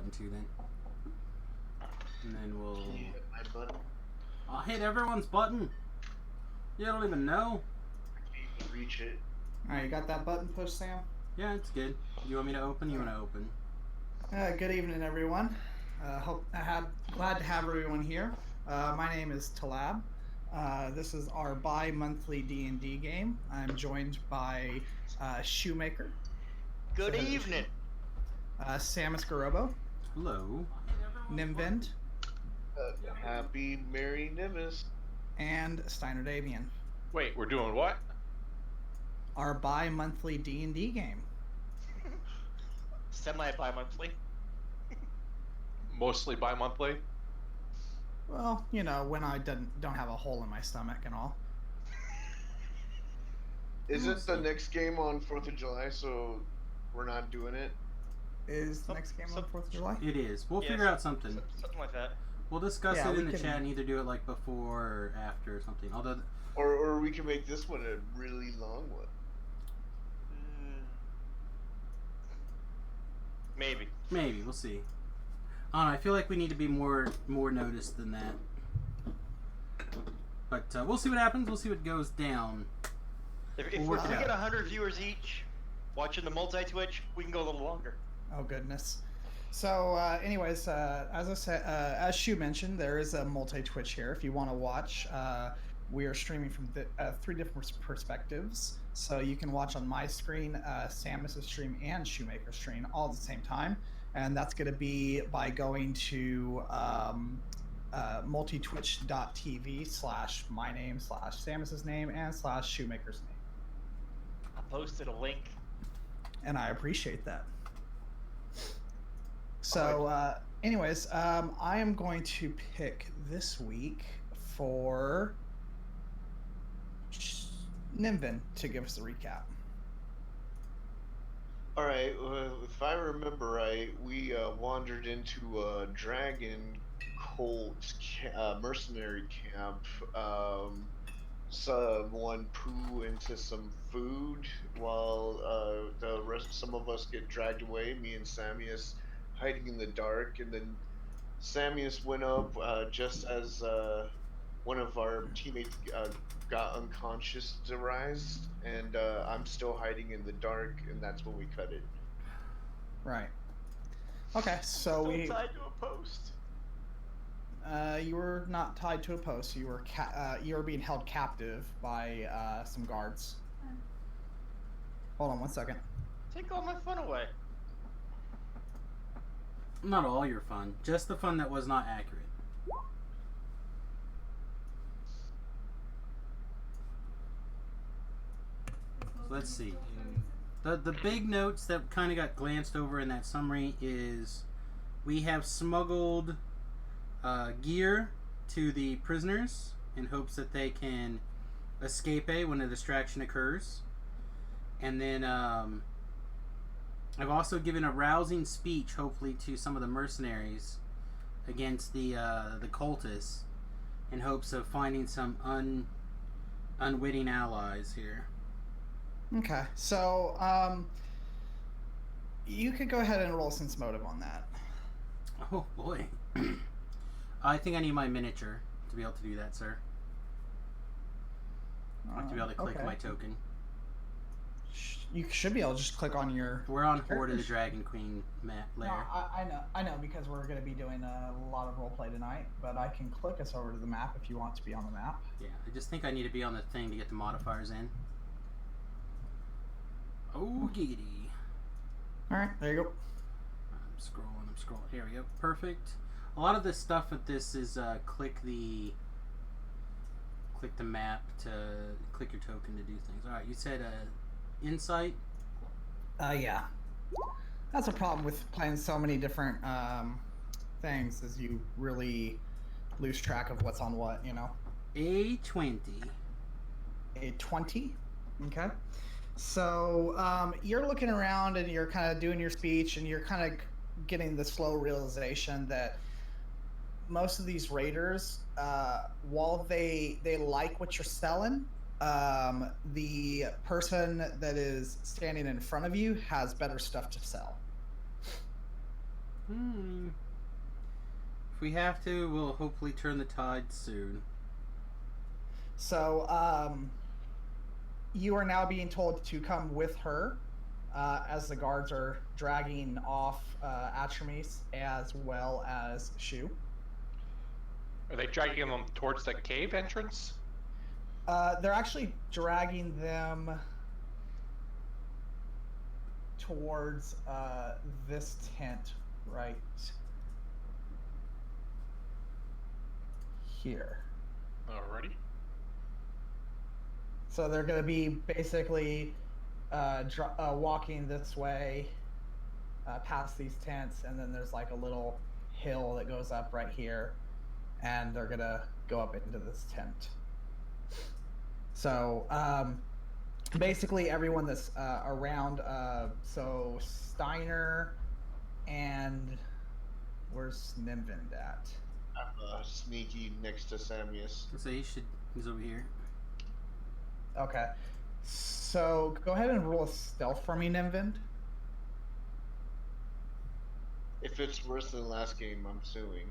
button too then. And then we'll... Can you hit my button? I'll hit everyone's button. You don't even know. I can't even reach it. Alright, you got that button pushed, Sam? Yeah, it's good. You want me to open? You want to open? Good evening, everyone. Glad to have everyone here. My name is Talab. This is our bi-monthly D&D game. I'm joined by Shoemaker. Good evening. Samus Garobo. Hello. Nimvind. Happy Merry Nimbus. And Steiner Davian. Wait, we're doing what? Our bi-monthly D&D game. Semi-bi-monthly. Mostly bi-monthly? Well, you know, when I don't have a hole in my stomach and all. Isn't the next game on 4th of July, so we're not doing it? Is the next game on 4th of July? It is. We'll Yes. figure out something. Something like that. We'll discuss Yeah, it we in the can- chat and either do it like before or after or something. Although, Or we can make this one a really long one. Maybe. maybe. We'll see. I don't know. I feel like we need to be more noticed than that. But we'll see what happens. We'll see what goes down. If We'll we work it get out. 100 viewers each watching the multi-twitch, we can go a little longer. Oh goodness. So, anyways, as I said, as Shu mentioned, there is a multi-Twitch here. If you want to watch, we are streaming from 3 different perspectives. So you can watch on my screen, Samus's stream, and Shoemaker's stream all at the same time. And that's going to be by going to multitwitch.tv/my name/Samus's name and /Shoemaker's name. I posted a link. And I appreciate that. So, anyways, I am going to pick this week for Nimvin to give us a recap. Alright, if I remember right, we wandered into a dragon cult mercenary camp. Someone poo into some food while some of us get dragged away, me and Samius hiding in the dark, and then Samius went up just as one of our teammates got unconscious, and I'm still hiding in the dark, and that's when we cut it. Right. Okay, so Still tied to a post. you were not tied to a post. You were being held captive by some guards. Hold on one second. Take all my fun away. Not all your fun. Just the fun that was not accurate. So let's see. The big notes that kind of got glanced over in that summary is we have smuggled gear to the prisoners in hopes that they can escape when a distraction occurs. And then I've also given a rousing speech, hopefully, to some of the mercenaries against the cultists in hopes of finding some unwitting allies here. Okay, so you could go ahead and roll sense motive on that. Oh boy. I think I need my miniature to be able to do that, sir. I have to be able to click okay. my token. You should be able to just click on your. We're on Horde of the Dragon Queen lair. No, I know because we're going to be doing a lot of roleplay tonight. But I can click us over to the map if you want to be on the map. Yeah, I just think I need to be on the thing to get the modifiers in. Oh, giddy. All right, there you go. I'm scrolling. Here we go. Perfect. A lot of the stuff with this is click the map to click your token to do things. All right, you said insight. Yeah. That's a problem with playing so many different things, is you really lose track of what's on what, you know. A 20. A 20. Okay. So you're looking around and you're kind of doing your speech and you're kind of getting the slow realization that most of these raiders, while they like what you're selling, the person that is standing in front of you has better stuff to sell. If we have to, we'll hopefully turn the tide soon. So, you are now being told to come with her as the guards are dragging off Atramis as well as Shu. Are they dragging them towards the cave entrance? They're actually dragging them towards this tent right here. Alrighty. So they're going to be basically walking this way past these tents, and then there's like a little hill that goes up right here, and they're going to go up into this tent. So basically everyone that's around, so Steiner and where's Nimvind at? I'm sneaky next to Samius. So he's over here. Okay. So go ahead and roll a stealth for me, Nimvind. If it's worse than last game, I'm suing.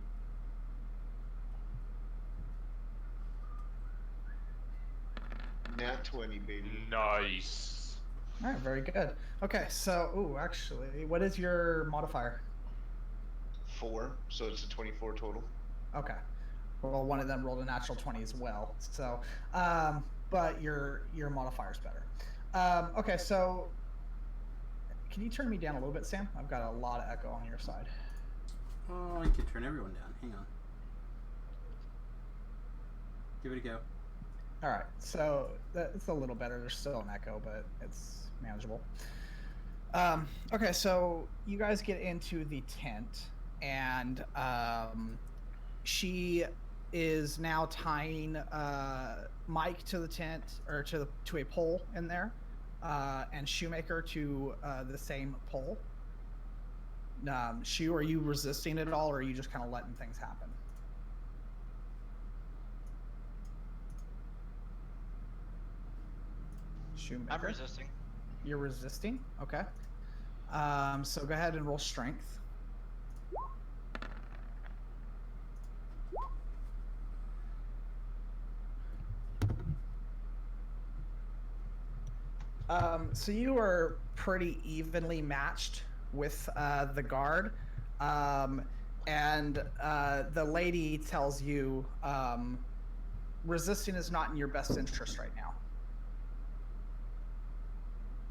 Nat 20, baby. Nice. All right, very good. Okay, so, actually, what is your modifier? 4, so it's a 24 total. Okay. Well, one of them rolled a natural 20 as well. So, but your modifier's better. Okay, so can you turn me down a little bit, Sam? I've got a lot of echo on your side. Oh, I can turn everyone down. Hang on. Give it a go. All right, so it's a little better. There's still an echo, but it's manageable. Okay, so you guys get into the tent, and she is now tying Mike to the tent, or to a pole in there, and Shoemaker to the same pole. Shu, are you resisting it all, or are you just kind of letting things happen? Shoemaker? I'm resisting. You're resisting? Okay. So go ahead and roll strength. So you are pretty evenly matched with the guard. And the lady tells you resisting is not in your best interest right now.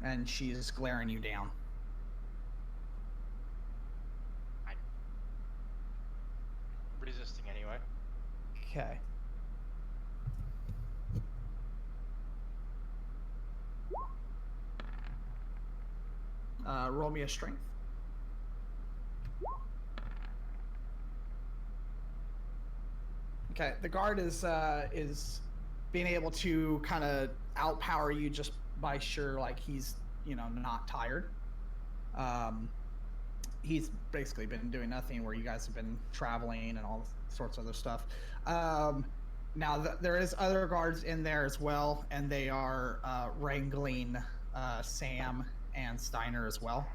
And she's glaring you down. I'm resisting anyway. Okay. Roll me a strength. Okay, the guard is being able to kind of outpower you just by sure, like he's not tired. He's basically been doing nothing where you guys have been traveling and all sorts of other stuff. Now there is other guards in there as well, and they are wrangling Sam and Steiner as well.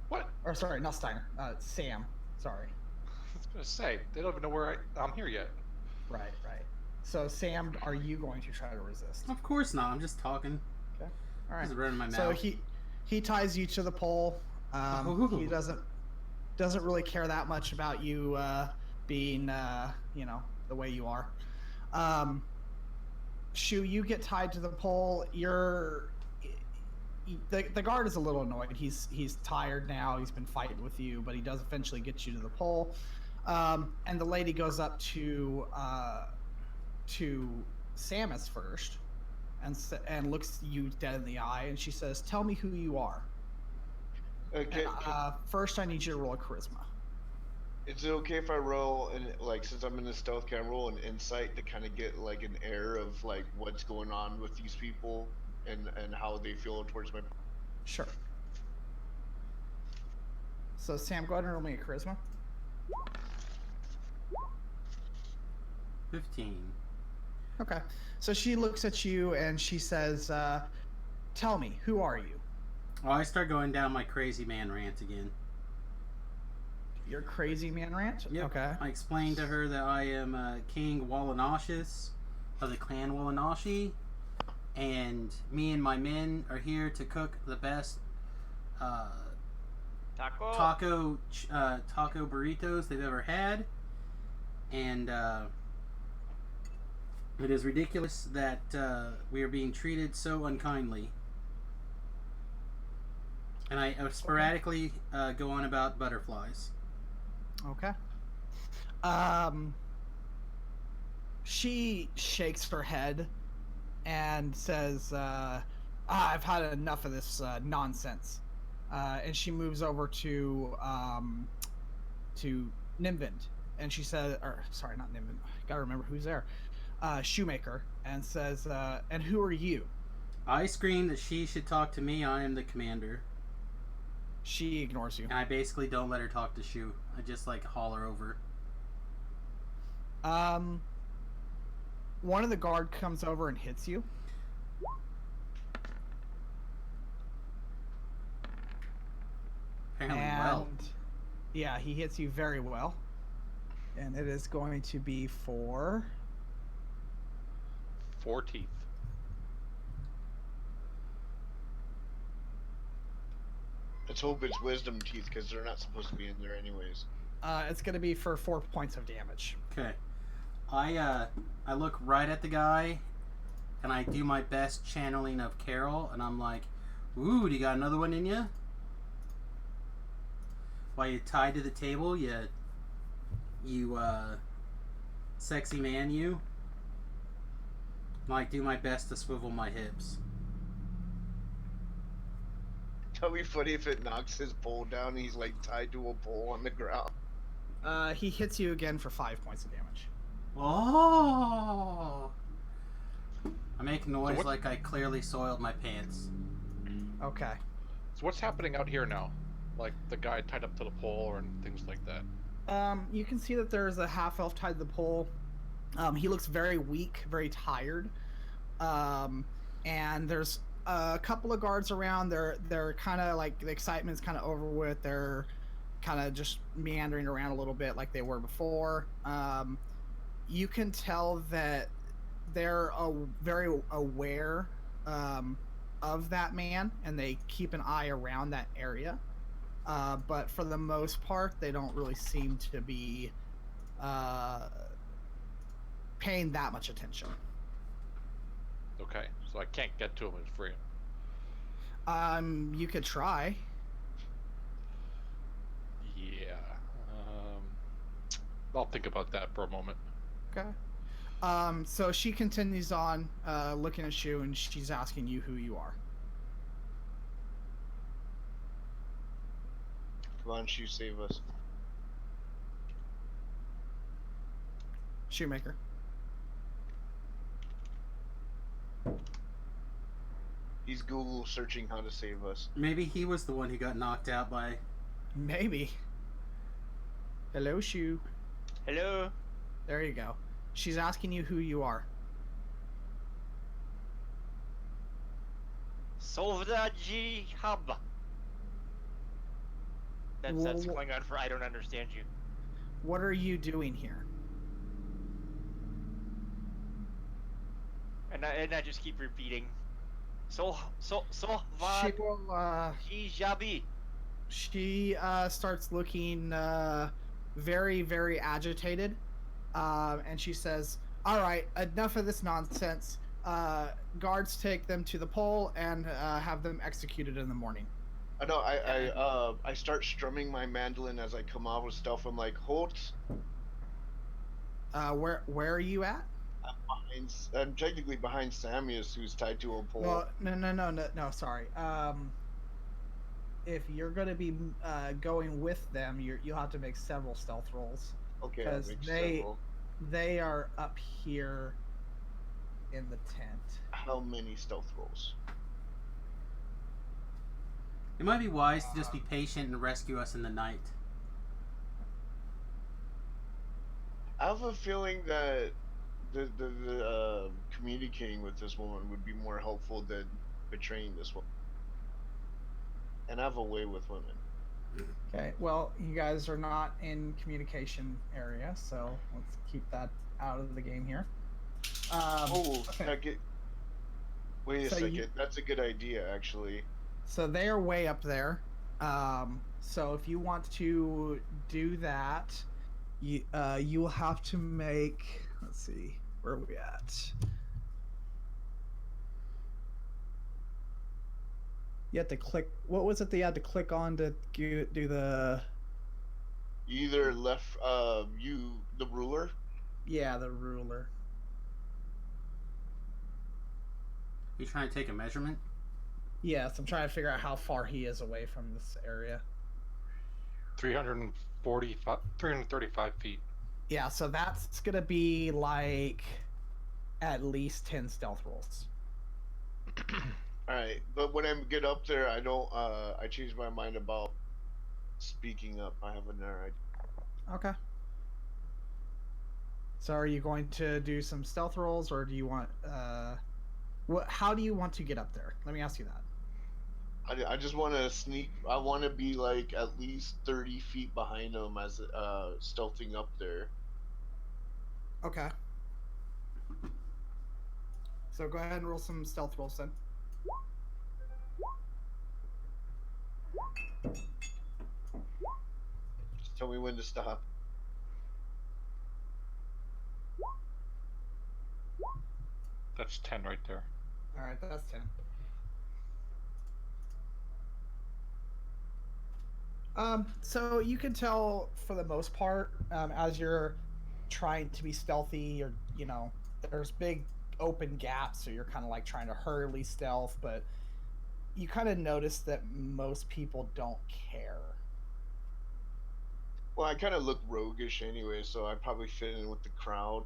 What? Or sorry, not Steiner. Sam. Sorry. I was gonna say they don't even know where I'm here yet. Right. So Sam, are you going to try to resist? Of course not. I'm just talking. Okay. All right. Just running my mouth. So he ties you to the pole. He doesn't really care that much about you being the way you are. Shu, you get tied to the pole. The guard is a little annoyed. He's tired now. He's been fighting with you, but he does eventually get you to the pole. And the lady goes up to Samus first, and looks you dead in the eye, and she says, "Tell me who you are." Okay. First, I need you to roll a charisma. Is it okay if I roll, and since I'm in the stealth, can I roll an insight to kind of get like an air of like what's going on with these people and how they feel towards my? Sure. So Sam, go ahead and roll me a charisma. 15. Okay. So she looks at you and she says, "Tell me, who are you?" Oh, I start going down my crazy man rant again. Your crazy man ranch? Yep. Okay. I explained to her that I am King Wallenashus of the clan Wallanashi, and me and my men are here to cook the best Taco. taco burritos they've ever had, and it is ridiculous that we are being treated so unkindly. And I sporadically go on about butterflies. Okay. She shakes her head and says, I've had enough of this nonsense. And she moves over to Nimvind, and she says, or sorry, not Nimvind. Gotta remember who's there. Shoemaker, and says, and who are you? I scream that she should talk to me. I am the commander. She ignores you. And I basically don't let her talk to Shu. I just like holler over. One of the guard comes over and hits you. Apparently And well. yeah, he hits you very well. And it is going to be for 4 teeth. Let's hope it's wisdom teeth because they're not supposed to be in there anyways. it's going to be for 4 points of damage. Okay. I look right at the guy, and I do my best channeling of Carol, and I'm like, "Ooh, do you got another one in you? While you tied to the table, you sexy man, you." And I do my best to swivel my hips. That'd be funny if it knocks his pole down and he's like tied to a pole on the ground. He hits you again for 5 points of damage. Oh! I make noise what- like I clearly soiled my pants. Okay. So what's happening out here now? Like the guy tied up to the pole and things like that. You can see that there's a half elf tied to the pole. He looks very weak, very tired. And there's a couple of guards around. They're kind of like the excitement's kind of over with. They're kind of just meandering around a little bit like they were before. You can tell that they're very aware of that man, and they keep an eye around that area. But for the most part, they don't really seem to be paying that much attention. Okay, so I can't get to him and free him. You could try. Yeah. I'll think about that for a moment. Okay. So she continues on looking at you, and she's asking you who you are. Come on, Shu, save us. Shoemaker. He's Google searching how to save us. Maybe he was the one who got knocked out by... Maybe. Hello, Shu. Hello. There you go. She's asking you who you are. Soldaji Hub. That's Wha- Klingon for I don't understand you. What are you doing here? And I just keep repeating. So She vad will, Jabi. she starts looking very, very agitated. And she says, all right, enough of this nonsense. Guards take them to the pole and have them executed in the morning. I know. I start strumming my mandolin as I come out with stuff. I'm like, hold. Where are you at? I'm technically behind Samius, who's tied to a pole. Well, no, sorry. If you're going to be going with them, you'll have to make several stealth rolls. Okay, I'll 'cause make they- several. They are up here in the tent. How many stealth rolls? It might be wise to just be patient and rescue us in the night. I have a feeling that the communicating with this woman would be more helpful than betraying this woman. And I have a way with women. Okay, well, you guys are not in communication area, so let's keep that out of the game here. Oh, Okay, wait a so second. That's a good idea, actually. they are way up there. So if you want to do that, you will have to make. Let's see, where are we at? You have to click. What was it that you had to click on to do the? Either left, the ruler. Yeah, the ruler. You trying to take a measurement? Yes, I'm trying to figure out how far he is away from this area. 335 feet. Yeah, so that's gonna be like at least 10 stealth rolls. All right, but when I get up there, I don't. I change my mind about speaking up. I have another idea. Okay. So are you going to do some stealth rolls, or do you want how do you want to get up there? Let me ask you that. I just want to sneak. I want to be like at least 30 feet behind him as stealthing up there. Okay. So go ahead and roll some stealth rolls then. Just tell me when to stop. That's 10 right there. All right, that's 10. So you can tell for the most part, as you're trying to be stealthy, or there's big open gaps, so you're kind of like trying to hurriedly stealth, but you kind of notice that most people don't care. Well, I kind of look roguish anyway, so I probably fit in with the crowd.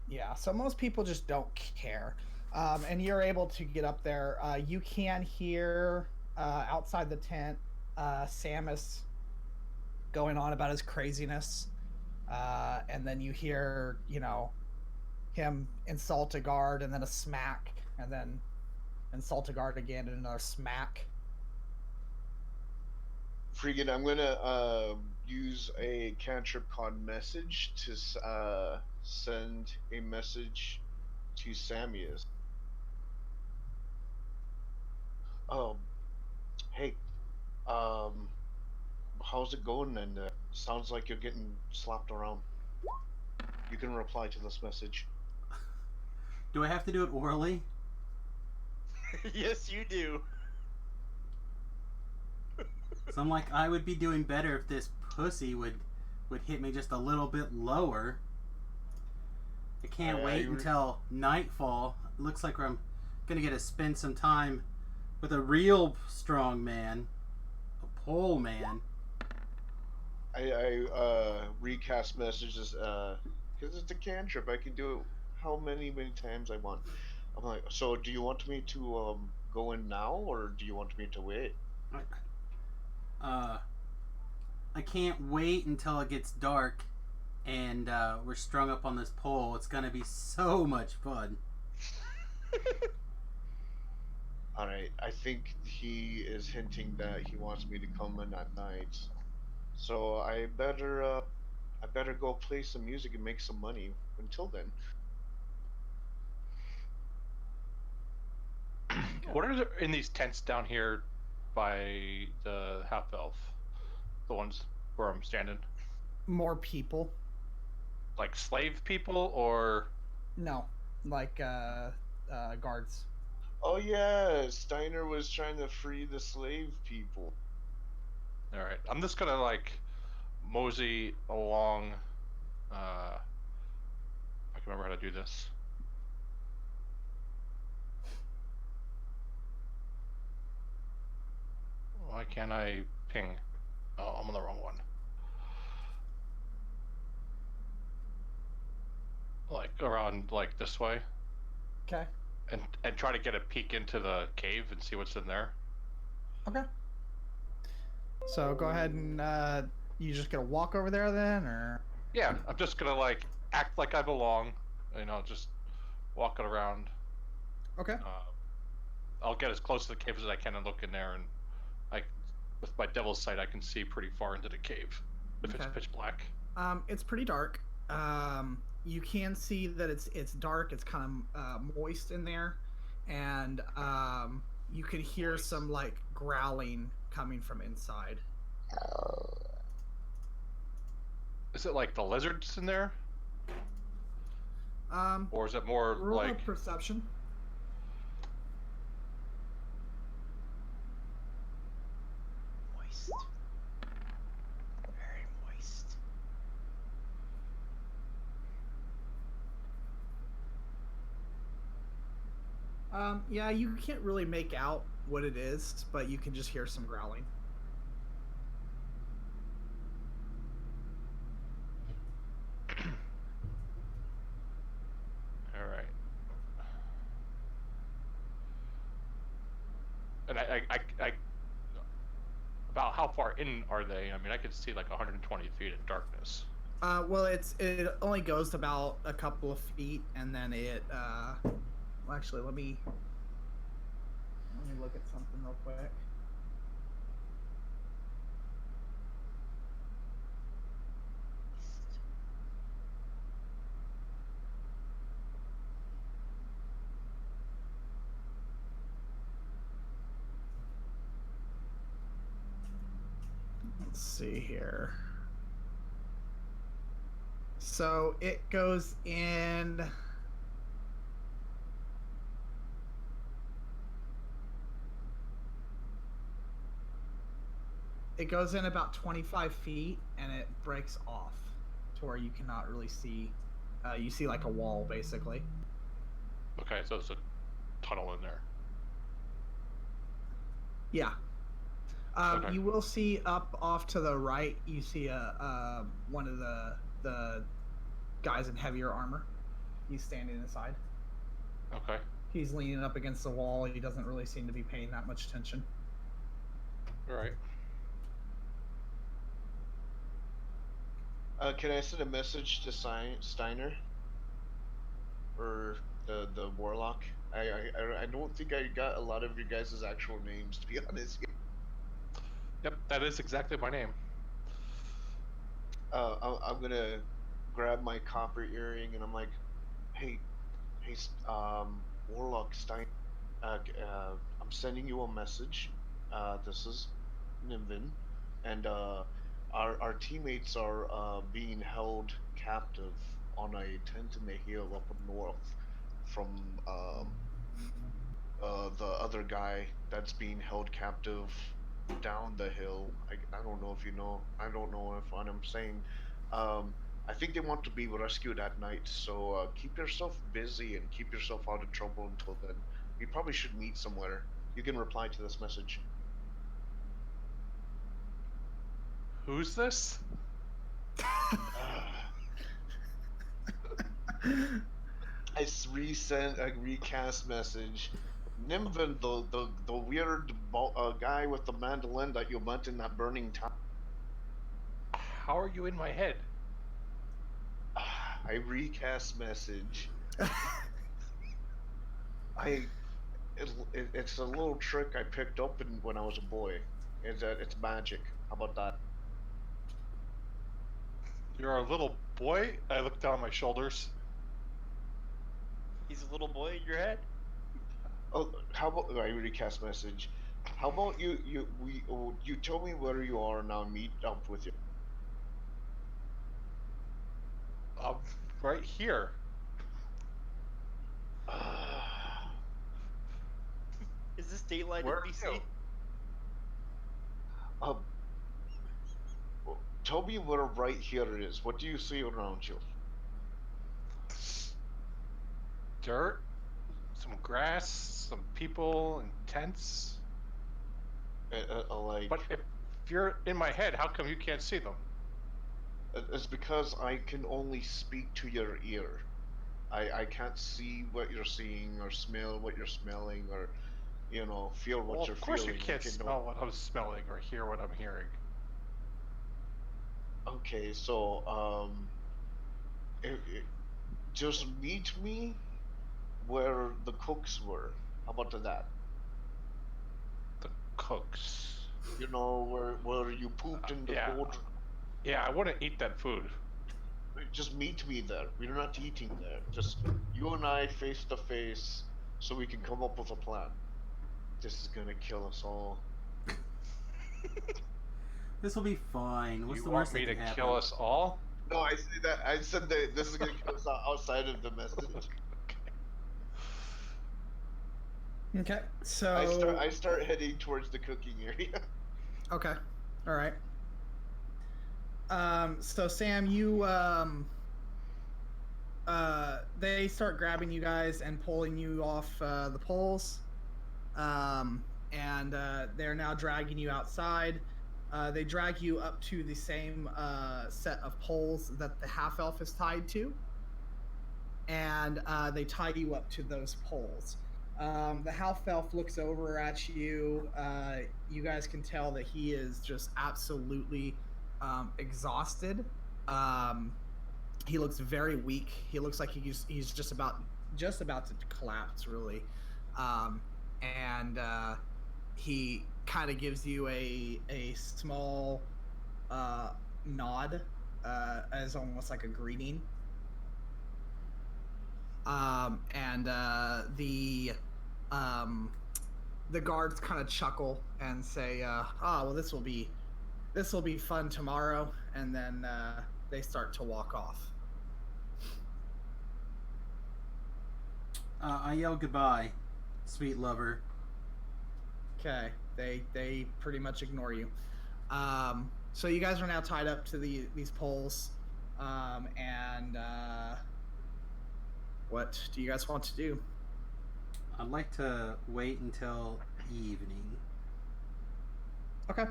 Yeah, so most people just don't care. And you're able to get up there. You can hear outside the tent Samus going on about his craziness. And then you hear, him insult a guard and then a smack, and then insult a guard again and another smack. Freaking, I'm gonna use a cantrip called message to send a message to Samius. Hey, how's it going? And sounds like you're getting slapped around. You can reply to this message. Do I have to do it orally? Yes, you do. So I'm like, I would be doing better if this pussy would hit me just a little bit lower. I can't wait until nightfall. It looks like I'm gonna get to spend some time with a real strong man, a pole man. I recast messages because it's a cantrip. I can do it how many times I want. I'm like, so do you want me to go in now, or do you want me to wait? I can't wait until it gets dark and we're strung up on this pole. It's gonna be so much fun. Alright, I think he is hinting that he wants me to come in at night. So I better go play some music and make some money until then. What are in these tents down here by the half elf? The ones where I'm standing? More people. Like slave people or? No, like guards. Oh yeah, Steiner was trying to free the slave people. Alright, I'm just gonna like mosey along. I can remember how to do this. Why can't I ping? Oh, I'm on the wrong one. Like around like this way. Okay. And try to get a peek into the cave and see what's in there. Okay. So go ahead and you just gonna walk over there then, or? Yeah, I'm just gonna like act like I belong. Just walking around. Okay. I'll get as close to the cave as I can and look in there and like with my devil's sight, I can see pretty far into the cave. If it's Okay. pitch black. It's pretty dark. You can see that it's dark. It's kind of moist in there, and you can hear some like growling coming from inside. Is it like the lizards in there, Um, or is it more roll a like? perception. Moist. Very moist. Yeah, you can't really make out what it is, but you can just hear some growling. All right. And I about how far in are they? I mean, I could see like 120 feet in darkness. Well, it only goes about a couple of feet, and then it. Well, actually, let me look at something real quick. Let's see here. So it goes in. It goes in about 25 feet, and it breaks off to where you cannot really see. You see like a wall, basically. Okay, so it's a tunnel in there. Yeah. Okay. You will see up off to the right. You see one of the guys in heavier armor. He's standing inside. Okay. He's leaning up against the wall. He doesn't really seem to be paying that much attention. All right. Can I send a message to Steiner? Or the warlock? I don't think I got a lot of your guys' actual names, to be honest. Yep, that is exactly my name. I'm gonna grab my copper earring and I'm like, hey, Warlock Stein, I'm sending you a message. This is Nimvin, and our teammates are being held captive on a tent in the hill up north from the other guy that's being held captive down the hill. I don't know if you know. I don't know if what I'm saying. I think they want to be rescued at night. So keep yourself busy and keep yourself out of trouble until then. We probably should meet somewhere. You can reply to this message. Who's this? I resent a recast message. Nimvin, the weird guy with the mandolin that you met in that burning town. How are you in my head? I recast message. It's a little trick I picked up when I was a boy. It's magic. How about that? You're a little boy? I look down my shoulders. He's a little boy in your head. Oh, how about I recast message? How about you tell me where you are and I'll meet up with you. Right here. Is this Dateline Where are NBC? you? Um, tell me where right here is. What do you see around you? Dirt, some grass, some people, and tents. Like, But if you're in my head, how come you can't see them? it's because I can only speak to your ear. I can't see what you're seeing or smell what you're smelling or, feel what Well, you're of course feeling. you can't smell what I'm smelling or hear what I'm hearing. Okay, so just meet me where the cooks were. How about that? The cooks. You know where you pooped in the Yeah. cauldron. Yeah, I wouldn't eat that food. Just meet me there. We're not eating there. Just you and I face to face, so we can come up with a plan. This is gonna kill us all. This will be fine. What's You the want worst me that to can happen? kill us all? No, I say that. I said that this is gonna kill us outside of the message. Okay. So I start heading towards the cooking area. Okay. All right. So Sam, they start grabbing you guys and pulling you off the poles, and they're now dragging you outside. They drag you up to the same set of poles that the half elf is tied to, and they tie you up to those poles. The half elf looks over at you. You guys can tell that he is just absolutely exhausted. He looks very weak. He looks like he's just about to collapse, really. And he kind of gives you a small nod as almost like a greeting. And the guards kind of chuckle and say, well, this will be fun tomorrow. And then they start to walk off. I yell goodbye, sweet lover. Okay, they pretty much ignore you. So you guys are now tied up to these poles, and what do you guys want to do? I'd like to wait until evening. Okay.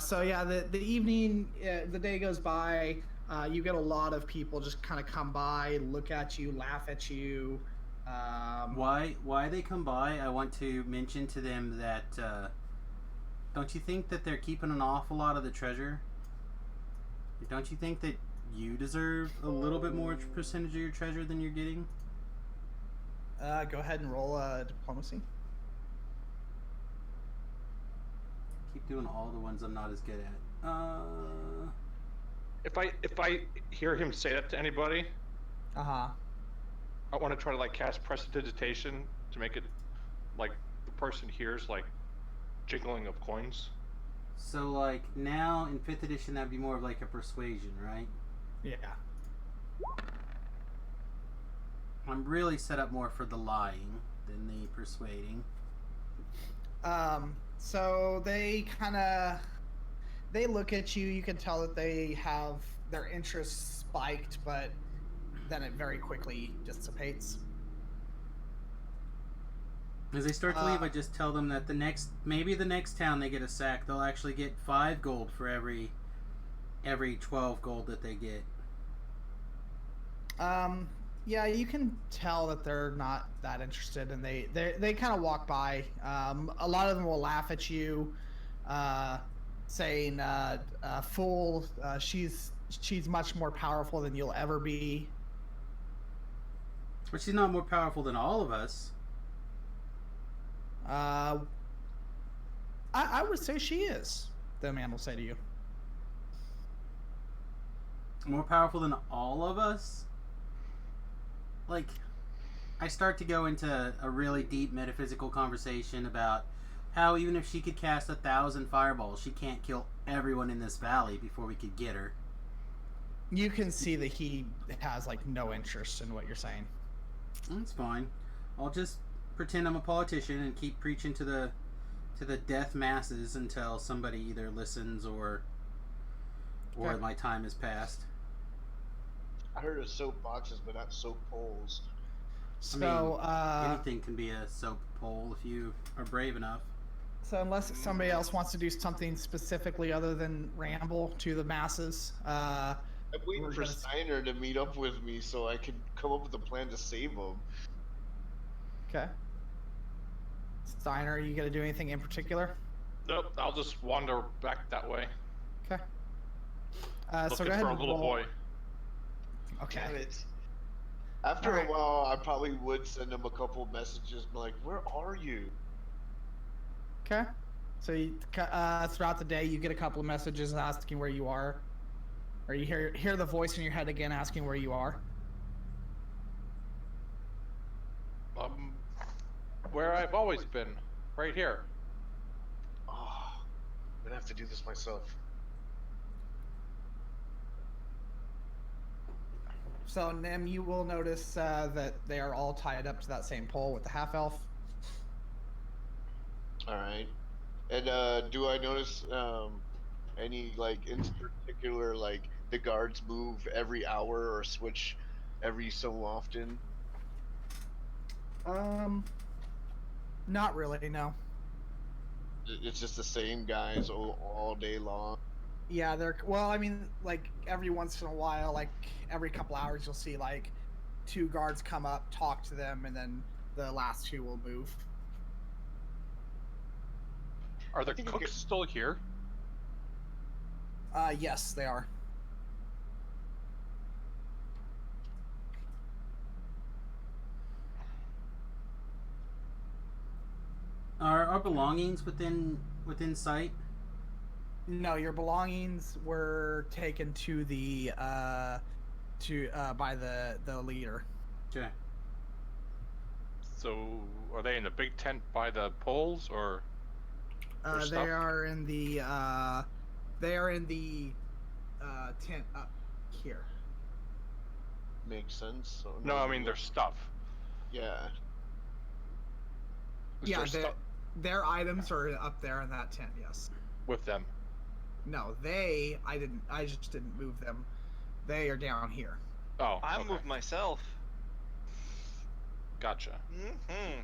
So yeah, the evening, the day goes by. You get a lot of people just kind of come by, look at you, laugh at you. Why they come by? I want to mention to them that don't you think that they're keeping an awful lot of the treasure? Don't you think that you deserve a little bit more percentage of your treasure than you're getting? Go ahead and roll diplomacy. Keep doing all the ones I'm not as good at. If I hear him say that to anybody, Uh-huh. I want to try to like cast prestidigitation to make it like the person hears like jingling of coins. So like now in 5th edition that'd be more of like a persuasion, right? Yeah. I'm really set up more for the lying than the persuading. So they look at you. You can tell that they have their interest spiked, but then it very quickly dissipates. As they start to leave, I just tell them that the next town they get a sack, they'll actually get 5 gold for every 12 gold that they get. Yeah, you can tell that they're not that interested, and they kind of walk by. A lot of them will laugh at you, saying, "Fool, she's much more powerful than you'll ever be." But she's not more powerful than all of us. I would say she is. The man will say to you. More powerful than all of us? Like, I start to go into a really deep metaphysical conversation about how even if she could cast 1,000 fireballs, she can't kill everyone in this valley before we could get her. You can see that he has like no interest in what you're saying. That's fine. I'll just pretend I'm a politician and keep preaching to the deaf masses until somebody either listens or Okay. my time has passed. I heard of soap boxes, but not soap poles. So, Anything can be a soap pole if you are brave enough. so unless somebody else wants to do something specifically other than ramble to the masses, I'm waiting We're for gonna- Steiner to meet up with me so I can come up with a plan to save him. okay. Steiner, are you gonna do anything in particular? Nope, I'll just wander back that way, Okay. So looking go ahead for a and little roll. boy. Okay. Damn it. After Alright. a while, I probably would send him a couple messages like, "Where are you?" Okay. So throughout the day, you get a couple of messages asking where you are, or you hear the voice in your head again asking where you are. Where I've always been, right here. Oh, I'm gonna have to do this myself. So Nim, you will notice that they are all tied up to that same pole with the half elf. All right. And do I notice any like in particular like the guards move every hour or switch every so often? Not really, no. It's just the same guys all day long. Yeah, well, I mean, like every once in a while, like every couple hours, you'll see like 2 guards come up, talk to them, and then the last 2 will move. Are the think cooks still here? Yes, they are. Are our belongings within sight? No, your belongings were taken to the by the leader. Okay. So, are they in the big tent by the poles, or? They stuff? are in the tent up here. Makes sense. So No, I mean their stuff. Yeah. Is Yeah, their stuff their items are up there in that tent. Yes. with them? No, I just didn't move them. They are down here. Oh, I okay. moved myself. Gotcha. Mm-hmm.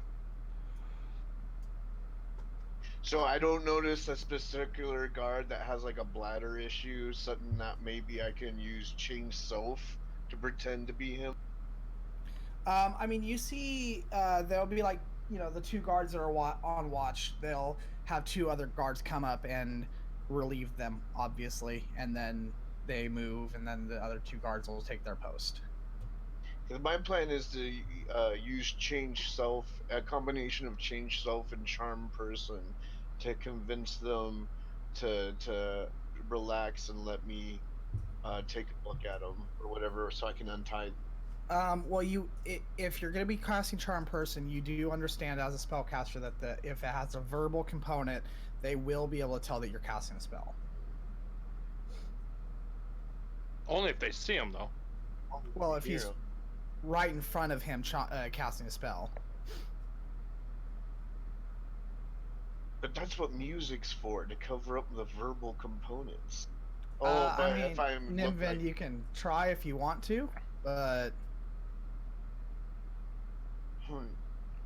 So I don't notice a particular guard that has like a bladder issue, something that maybe I can use change self to pretend to be him. I mean, you see, there'll be like, the 2 guards that are on watch. They'll have 2 other guards come up and relieve them, obviously, and then they move, and then the other 2 guards will take their post. 'Cause my plan is to use change self, a combination of change self and charm person, to convince them to relax and let me take a look at them or whatever, so I can untie. Well, if you're going to be casting Charm Person, you do understand as a spellcaster that if it has a verbal component, they will be able to tell that you're casting a spell. Only if they see him, though. Well, if he's right in front of him casting a spell. But that's what music's for, to cover up the verbal components. Oh, but if I'm Nimvin, you can try if you want to, but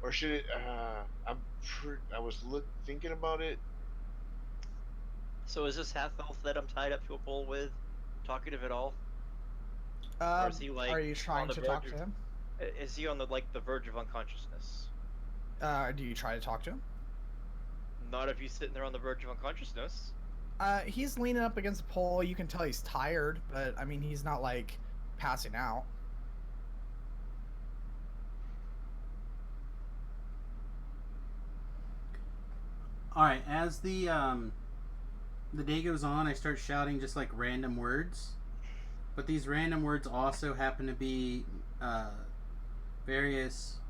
or should it? I was thinking about it. So is this half elf that I'm tied up to a pole with talkative at all? Or is he, like, are you trying on the to talk verge to of- him? Is he on the verge of unconsciousness? Do you try to talk to him? Not if he's sitting there on the verge of unconsciousness. He's leaning up against a pole. You can tell he's tired, but I mean, he's not like passing out. All right. As the day goes on, I start shouting just like random words, but these random words also happen to be various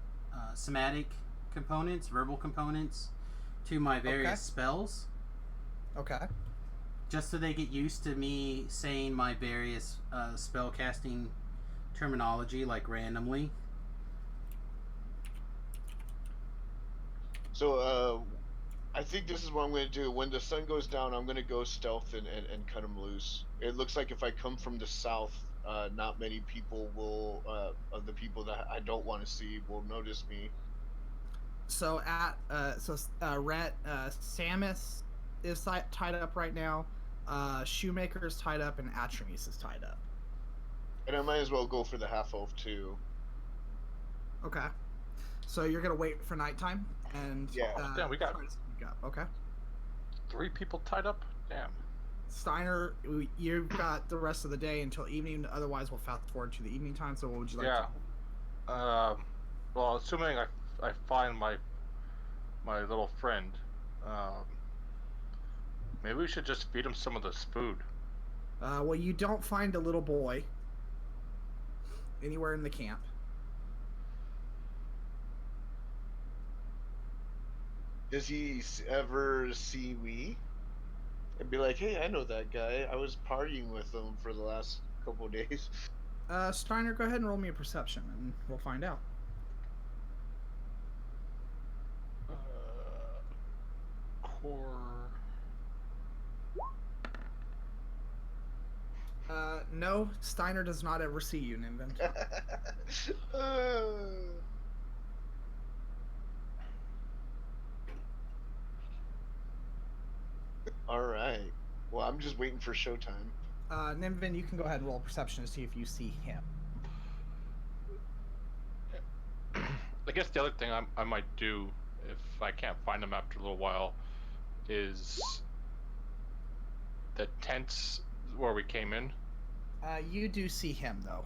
somatic components, verbal components to my various spells. Okay. Just so they get used to me saying my various spell casting terminology like randomly. So I think this is what I'm going to do. When the sun goes down, I'm going to go stealth and cut him loose. It looks like if I come from the south, not many people will, of the people that I don't want to see, will notice me. So Samus is tied up right now. Shoemaker is tied up, and Atramis is tied up. And I might as well go for the half elf too. Okay. So you're gonna wait for nighttime and Damn, we got try to sneak up. Okay. 3 people tied up. Damn. Steiner, you've got the rest of the day until evening. Otherwise, we'll fast forward to the evening time. So what would you like to do? Well, assuming I find my little friend, Maybe we should just feed him some of this food. Well, you don't find a little boy anywhere in the camp. Does he ever see me and be like, "Hey, I know that guy. I was partying with him for the last couple of days." Steiner, go ahead and roll me a perception, and we'll find out. Core. No, Steiner does not ever see you, Nimbin. All right. Well, I'm just waiting for showtime. Nimbin, you can go ahead and roll perception to see if you see him. I guess the other thing I might do, if I can't find him after a little while, is the tents where we came in. You do see him, though.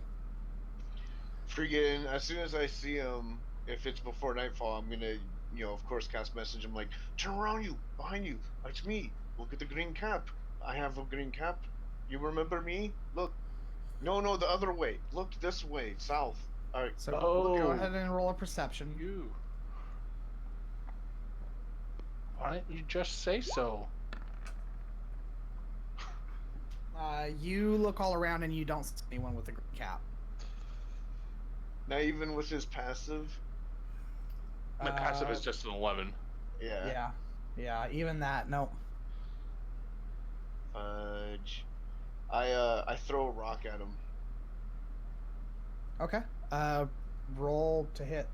Freaking, as soon as I see him, if it's before nightfall, I'm gonna, of course, cast message. I'm like, turn around, you, behind you. It's me. Look at the green cap. I have a green cap. You remember me? Look. No, the other way. Look this way, south. All right. So go ahead and roll a perception. You. Why didn't you just say so? You look all around and you don't see anyone with a green cap. Not even with his passive. My passive is just an 11. Yeah. Yeah. Even that, no. Fudge. I throw a rock at him. Okay. Roll to hit.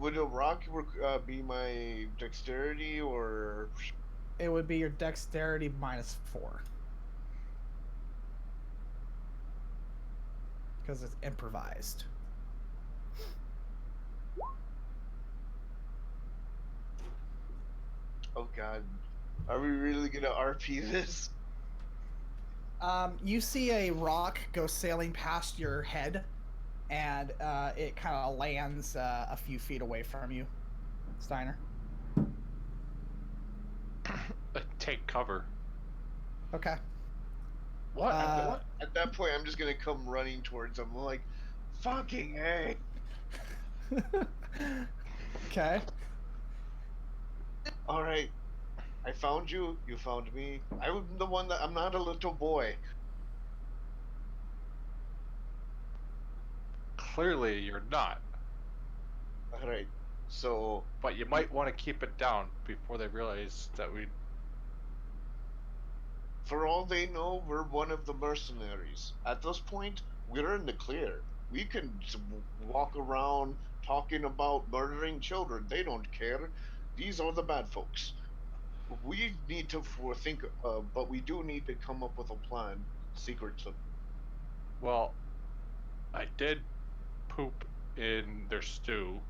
Would a rock be my dexterity or? It would be your dexterity -4. Because it's improvised. Oh God, are we really gonna RP this? You see a rock go sailing past your head, and it kind of lands a few feet away from you, Steiner. Take cover. Okay. What? At that point, I'm just gonna come running towards him. I'm like, fucking hey. Okay. All right. I found you. You found me. I'm the one that I'm not a little boy. Clearly, you're not. All right. So. But you might want to keep it down before they realize that we. For all they know, we're one of the mercenaries. At this point, we're in the clear. We can walk around talking about murdering children. They don't care. These are the bad folks. We need to think, but we do need to come up with a plan. Secretly. Well, I did poop in their stew.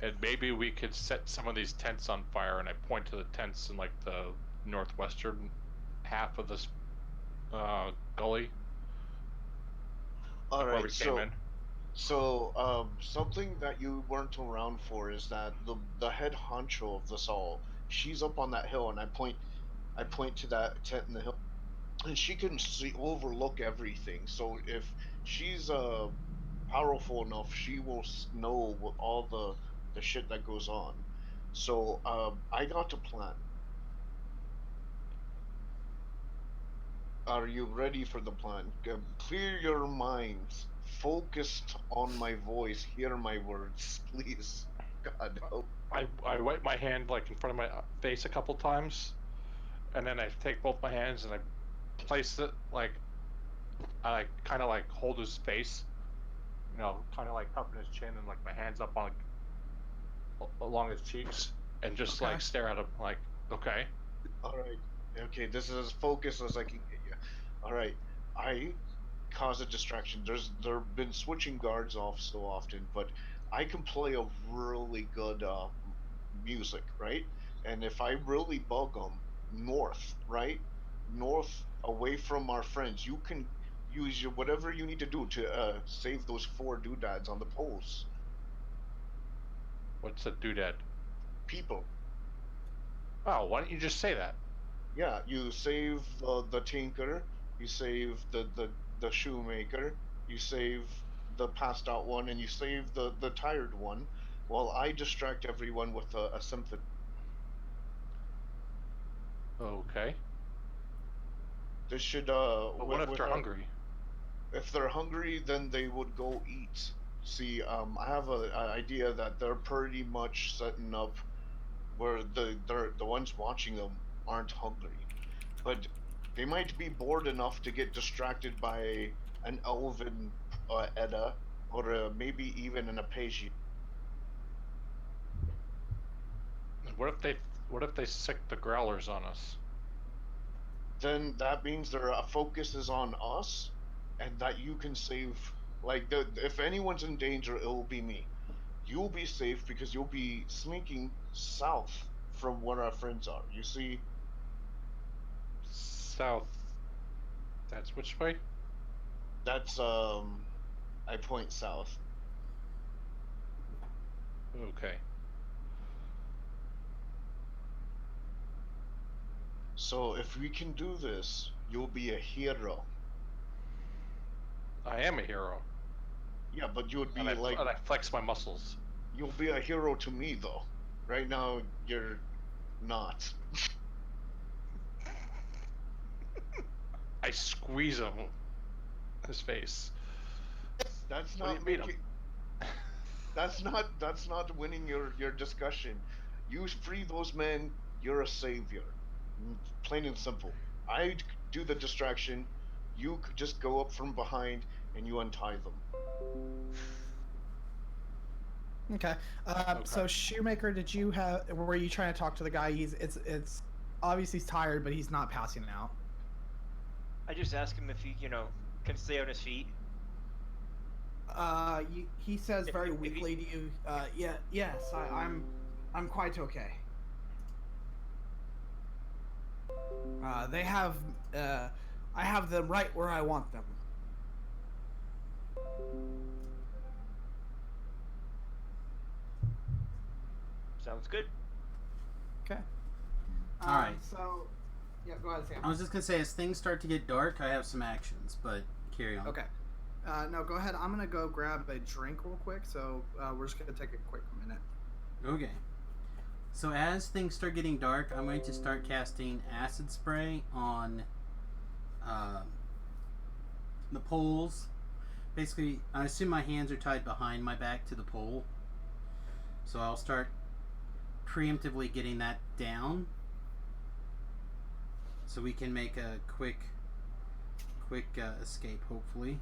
And maybe we could set some of these tents on fire, and I point to the tents in like the northwestern half of this gully. All where right, we came in. So, something that you weren't around for is that the head honcho of this all, she's up on that hill, and I point to that tent in the hill, and she can overlook everything. So if she's powerful enough, she will know what all the shit that goes on. So I got a plan. Are you ready for the plan? Clear your minds. Focused on my voice. Hear my words, please. God help. I wipe my hand like in front of my face a couple times, and then I take both my hands and I place it like I kind of like hold his face, kind of like cupping his chin, and like my hands up on along his cheeks, and just like stare at him like, okay. All right. Okay, this is as focused as I can get you. All right. I cause a distraction. There've been switching guards off so often, but I can play a really good music, right? And if I really bug them north, right? North away from our friends, you can use whatever you need to do to save those 4 doodads on the poles. What's a doodad? People. Oh, why don't you just say that? Yeah, you save the tinker, you save the shoemaker, you save the passed out one, and you save the tired one, while I distract everyone with a symphony. Okay. This should But what if they're hungry? If they're hungry, then they would go eat. See, I have an idea that they're pretty much setting up where the ones watching them aren't hungry, but they might be bored enough to get distracted by an elven Edda, or maybe even an Apache. What if they sick the growlers on us? Then that means their focus is on us, and that you can save. Like, if anyone's in danger, it will be me. You'll be safe because you'll be sneaking south from where our friends are. You see? South. That's which way? That's I point south. Okay. So if we can do this, you'll be a hero. I am a hero. Yeah, but you would be And I like, flex my muscles. you'll be a hero to me though. Right now, you're not. I squeeze him. His face. That's What do not you mean? making. That's not winning your discussion. You free those men, you're a savior. Plain and simple. I do the distraction. You could just go up from behind and you untie them. Okay. Okay. So Shoemaker, were you trying to talk to the guy? It's obviously he's tired, but he's not passing out. I just asked him if he, can stay on his feet. He says very If he- weakly to you, yes, I'm quite okay. I have them right where I want them. Sounds good. Okay. All right. So, yeah, go ahead, Sam. I was just gonna say, as things start to get dark, I have some actions, but carry on. Okay. No, go ahead. I'm gonna go grab a drink real quick. So we're just gonna take a quick minute. Okay. So as things start getting dark, I'm going to start casting acid spray on the poles. Basically, I assume my hands are tied behind my back to the pole. So I'll start preemptively getting that down, so we can make a quick escape, hopefully.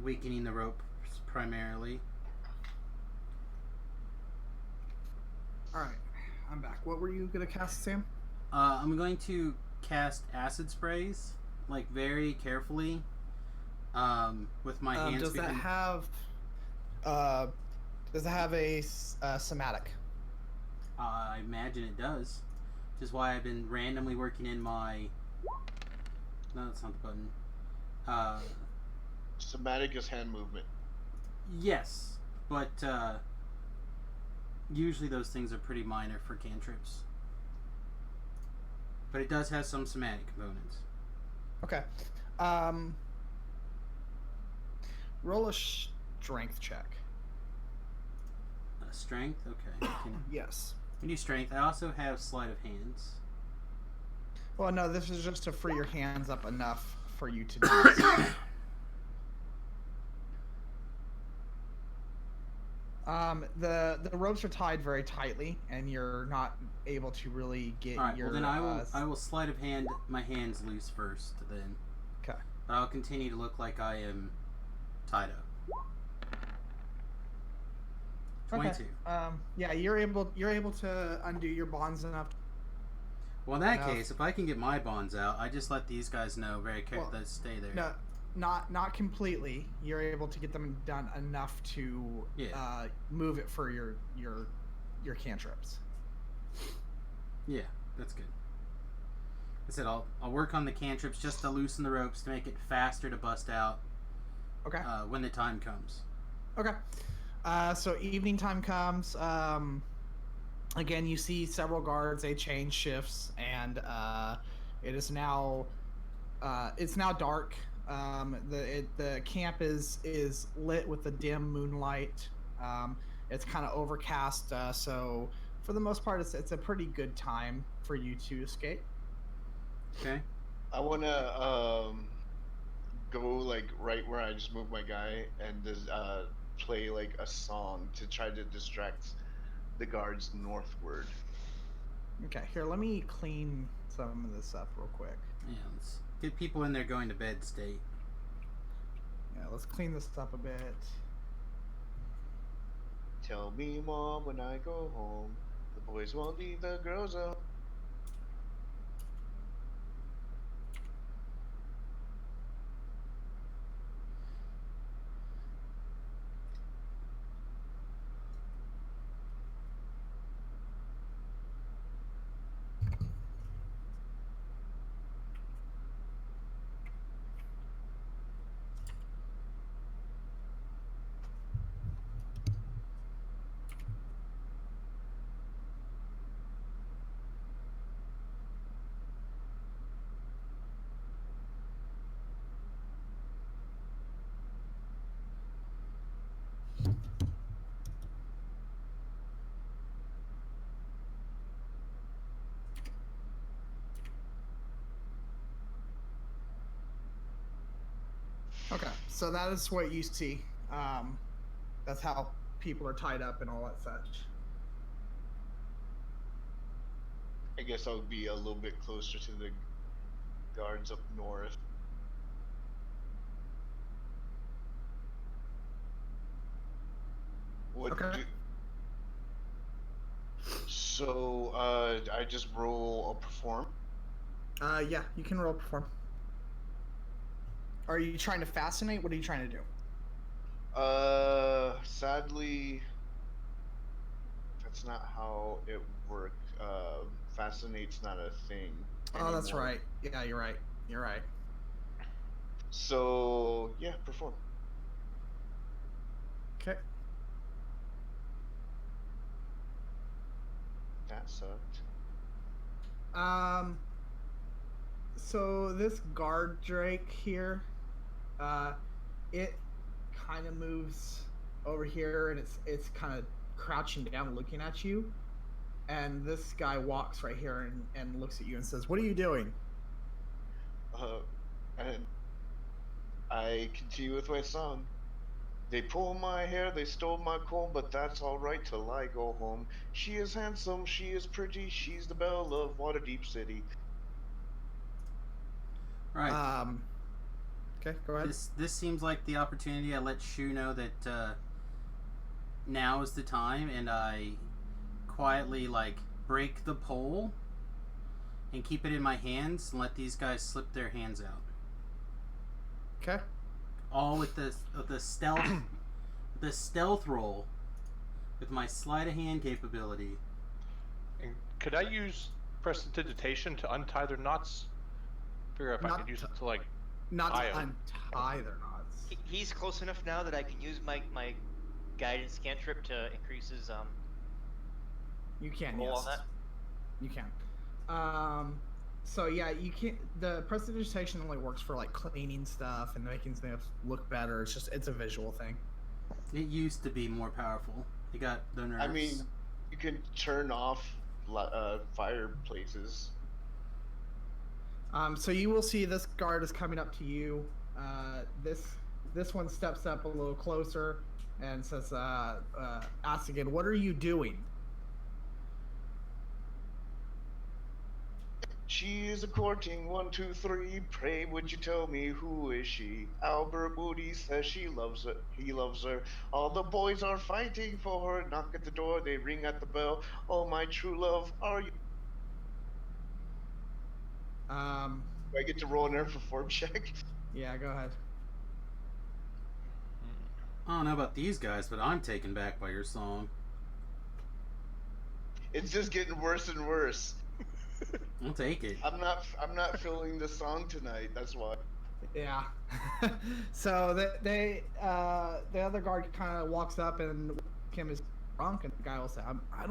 Weakening the ropes primarily. All right, I'm back. What were you gonna cast, Sam? I'm going to cast acid sprays, like very carefully, with my hands. Does that have a somatic? I imagine it does. Which is why I've been randomly working in my. No, that's not the button. Somatic is hand movement. Yes, but usually those things are pretty minor for cantrips. But it does have some somatic components. Okay. Roll a strength check. Strength? Okay. Yes. We do strength. I also have sleight of hands. Well, no, this is just to free your hands up enough for you to do this. The ropes are tied very tightly, and you're not able to really get All right. your. Well, then I will sleight of hand my hands loose first. Then. Okay. But I'll continue to look like I am tied up. 22. Okay. Yeah, you're able to undo your bonds enough. Well, in that case, if I can get my bonds out, I just let these guys know very carefully Well, that stay there. No, not completely. You're able to get them done enough to move it for your cantrips. Yeah, that's good. I said I'll work on the cantrips just to loosen the ropes to make it faster to bust out. Okay. When the time comes. Okay. So evening time comes. Again, you see several guards. They change shifts, and it is now it's now dark. The camp is lit with the dim moonlight. It's kind of overcast, so for the most part, it's a pretty good time for you to escape. Okay. I wanna go like right where I just moved my guy and just play like a song to try to distract the guards northward. Okay, here, let me clean some of this up real quick. Yeah, let's get people in their going to bed state. Yeah, let's clean this up a bit. Tell me, Mom, when I go home, the boys won't leave the girls alone. Okay, so that is what you see. That's how people are tied up and all that such. I guess I'll be a little bit closer to the guards up north. What Okay. So, I just roll a perform. Yeah, you can roll perform. Are you trying to fascinate? What are you trying to do? Sadly, that's not how it works. Fascinate's not a thing. Oh, that's anymore. right. Yeah, you're right. You're right. So, yeah, perform. Okay. That sucked. So this guard Drake here, it kind of moves over here, and it's kind of crouching down, looking at you. And this guy walks right here and looks at you and says, "What are you doing?" And I continue with my song. They pulled my hair, they stole my comb, but that's alright till I go home. She is handsome, she is pretty, she's the belle of Waterdeep City. Right. Okay, go ahead. This seems like the opportunity. I let Shu know that now is the time, and I quietly break the pole and keep it in my hands and let these guys slip their hands out. Okay. All with the stealth roll with my sleight of hand capability. And could I use prestidigitation to untie their knots? Figure out if I could use it to not tie to 'em. untie their knots. He's close enough now that I can use my guidance cantrip to increase his You can, roll yes. on that. You can. So yeah, you can't. The prestidigitation only works for cleaning stuff and making stuff look better. It's a visual thing. It used to be more powerful. They got the nerfs. I mean, you can turn off fireplaces. So you will see this guard is coming up to you. This one steps up a little closer and says, asks again, "What are you doing?" She is a courting 1, 2, 3. Pray, would you tell me who is she? Albert Moody says she loves her. He loves her. All the boys are fighting for her. Knock at the door. They ring at the bell. Oh, my true love, are you? Do I get to roll an air perform check? Yeah, go ahead. I don't know about these guys, but I'm taken back by your song. It's just getting worse and worse. I'll take it. I'm not feeling the song tonight. That's why. Yeah. So the other guard kind of walks up and Kim is drunk, and the guy will say, I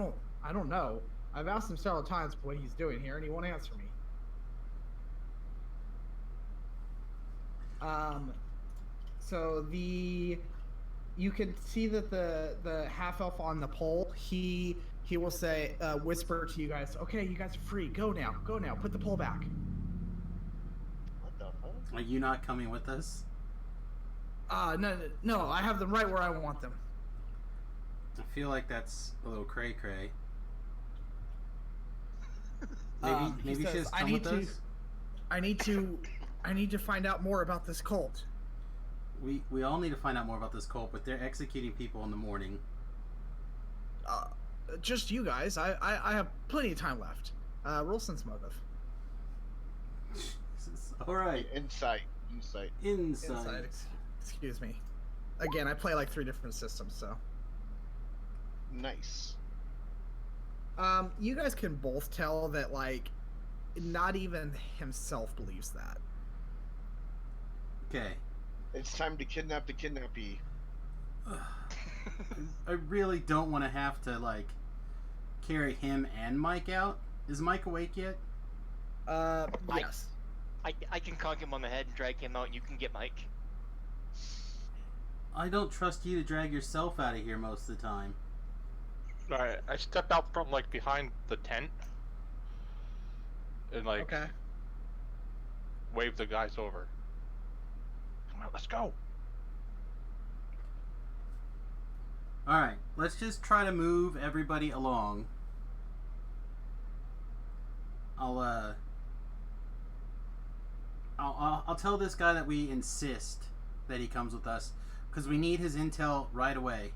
don't know. I've asked him several times what he's doing here, and he won't answer me. So you can see that the half elf on the pole, he will say, whisper to you guys, okay, you guys are free. Go now, put the pole back. What the fuck? Are you not coming with us? No, I have them right where I want them. I feel like that's a little cray-cray. Maybe He you says, should just come with us? I need to find out more about this cult. We all need to find out more about this cult, but they're executing people in the morning. Just you guys. I have plenty of time left. Roll sense motive. All right. Insight. Inside. Excuse me. Again, I play like 3 different systems, so. Nice. You guys can both tell that, like, not even himself believes that. Okay. It's time to kidnap the kidnappee. I really don't want to have to, like, carry him and Mike out. Is Mike awake yet? Yes. I can conk him on the head and drag him out, and you can get Mike. I don't trust you to drag yourself out of here most of the time. Alright, I step out from like behind the tent and like Okay. wave the guys over. Come on, let's go. Alright, let's just try to move everybody along. I'll tell this guy that we insist that he comes with us, because we need his intel right away.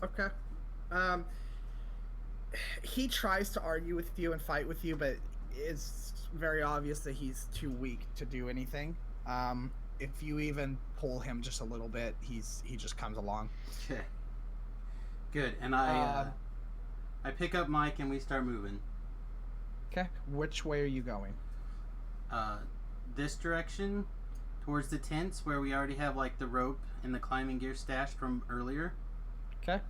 Okay. He tries to argue with you and fight with you, but it's very obvious that he's too weak to do anything. If you even pull him just a little bit, he just comes along. Okay. Good. And I pick up Mike and we start moving. Okay. Which way are you going? This direction, towards the tents where we already have like the rope and the climbing gear stashed from earlier. Okay.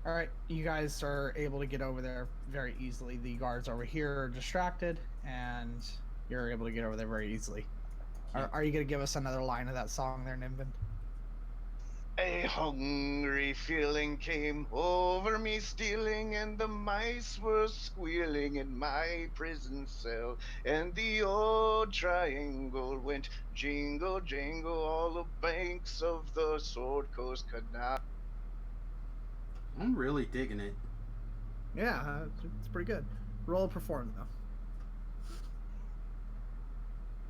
All right, you guys are able to get over there very easily. The guards over here are distracted, and you're able to get over there very easily. Are you going to give us another line of that song there, Nimbin? A hungry feeling came over me, stealing, and the mice were squealing in my prison cell. And the old triangle went jingle, jingle, all the banks of the Sword Coast Canal. I'm really digging it. Yeah, it's pretty good. Roll perform, though.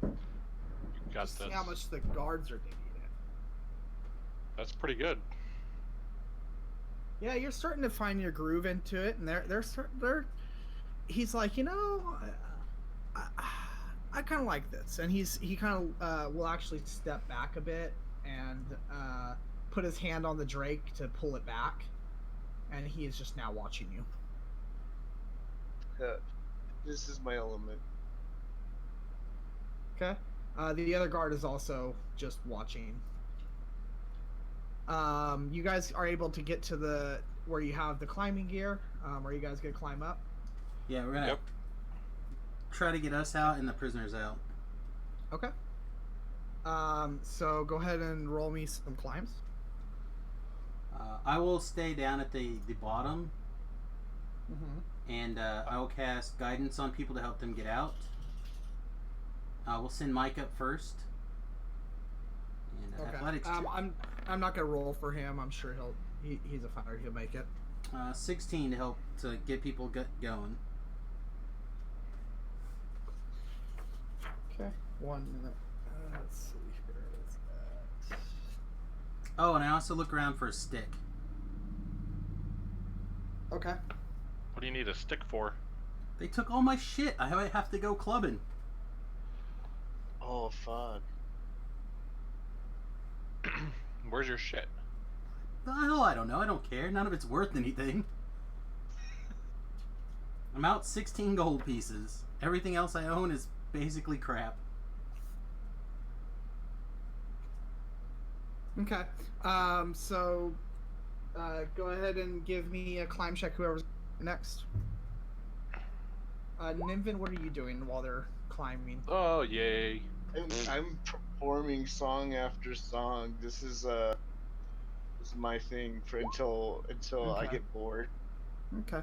You got Just this. see how much the guards are digging it. That's pretty good. Yeah, you're starting to find your groove into it, and they're he's like, you know, I kind of like this, and he kind of will actually step back a bit and put his hand on the drake to pull it back, and he is just now watching you. This is my element. Okay. The other guard is also just watching. You guys are able to get to where you have the climbing gear. Are you guys gonna climb up? Yeah, we're gonna Yep. try to get us out and the prisoners out. Okay. So go ahead and roll me some climbs. I will stay down at the bottom, Mm-hmm. and I will cast guidance on people to help them get out. We'll send Mike up first. And athletics. I'm not gonna roll for him. I'm sure he's a fighter. He'll make it. 16 to help to get people going. Okay. 1 minute. Let's see here. What's that? Oh, and I also look around for a stick. Okay. What do you need a stick for? They took all my shit. I might have to go clubbing. Oh, fuck. Where's your shit? The hell, I don't know. I don't care. None of it's worth anything. I'm out 16 gold pieces. Everything else I own is basically crap. Okay. So go ahead and give me a climb check. Whoever's next. Nimvin, what are you doing while they're climbing? Oh, yay. I'm performing song after song. This is my thing for until I Okay. get bored. Okay.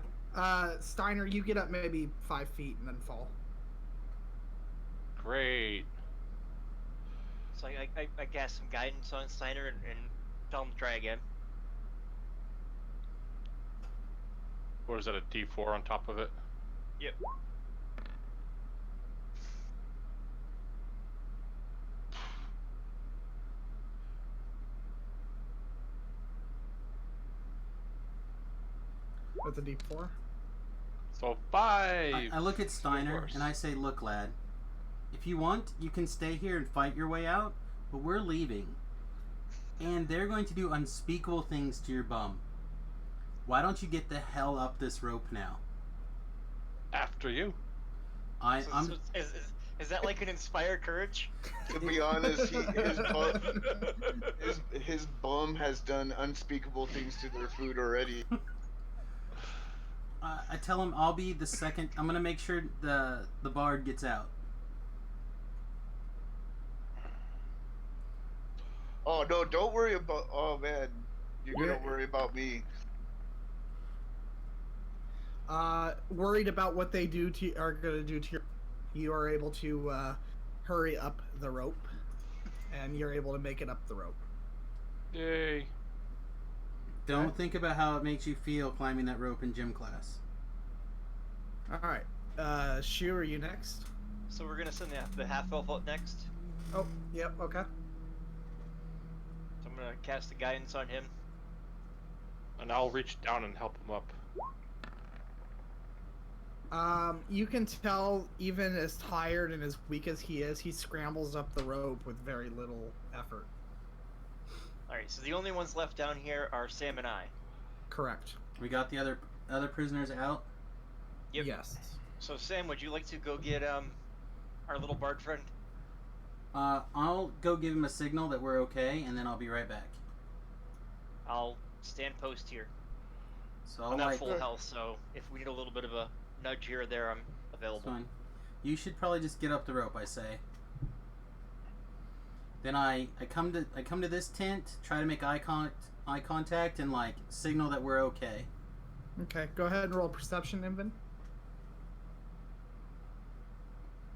Steiner, you get up maybe 5 feet and then fall. Great. So I cast some guidance on Steiner and tell him to try again. Or is that a D4 on top of it? Yep. With a D4. So 5. I look at Steiner Worse. and I say, look, lad, if you want, you can stay here and fight your way out, but we're leaving. And they're going to do unspeakable things to your bum. Why don't you get the hell up this rope now? After you. So is that like an inspired courage? To be honest, his bum has done unspeakable things to their food already. I tell him I'll be the second. I'm gonna make sure the bard gets out. Oh no! Don't worry about. Oh man, you're gonna worry about me. Worried about what they are gonna do to you are able to hurry up the rope, and you're able to make it up the rope. Yay. Don't think about how it makes you feel climbing that rope in gym class. All right. Shu, are you next? So we're gonna send the half elf up next. Oh, yep. Okay. So I'm gonna cast the guidance on him. And I'll reach down and help him up. You can tell, even as tired and as weak as he scrambles up the rope with very little effort. Alright, so the only ones left down here are Sam and I. Correct. We got the other prisoners out. Yep. Yes. So Sam, would you like to go get our little bard friend? I'll go give him a signal that we're okay, and then I'll be right back. I'll stand post here. So I'm I'll not full health, so if we need a little bit of a nudge here or there, I'm available. Fine. You should probably just get up the rope, I say. Then I come to this tent, try to make eye contact, and like signal that we're okay. Okay. Go ahead and roll perception, Invin.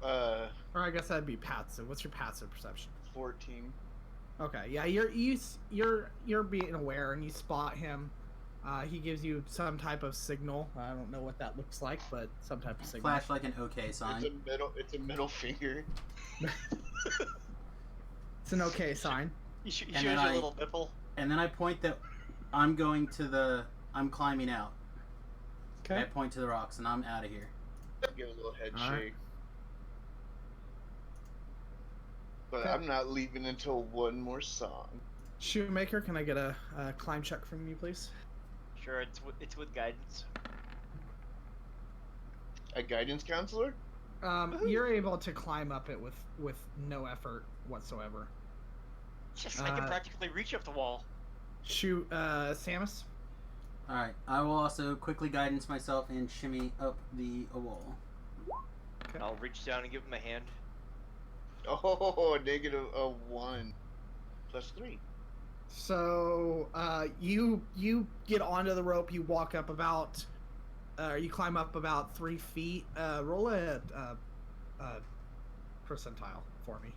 Or I guess that'd be passive. What's your passive perception? 14. Okay. Yeah, you're being aware, and you spot him. He gives you some type of signal. I don't know what that looks like, but some type of signal. Flash like an okay sign. It's a middle finger. It's an okay sign. You shows And your then little nipple. And then I point that I'm climbing out. Okay. I point to the rocks and I'm out of here. Give a little head All right. shake. But Okay. I'm not leaving until one more song. Shoemaker, can I get a climb check from you, please? Sure, it's with guidance. A guidance counselor? You're able to climb up it with no effort whatsoever. Yes, I can practically reach up the wall. Samus? Alright, I will also quickly guidance myself and shimmy up the wall. Okay. I'll reach down and give him a hand. Oh, negative 1 plus 3. So you get onto the rope. You walk up about, you climb up about 3 feet. Roll a percentile for me.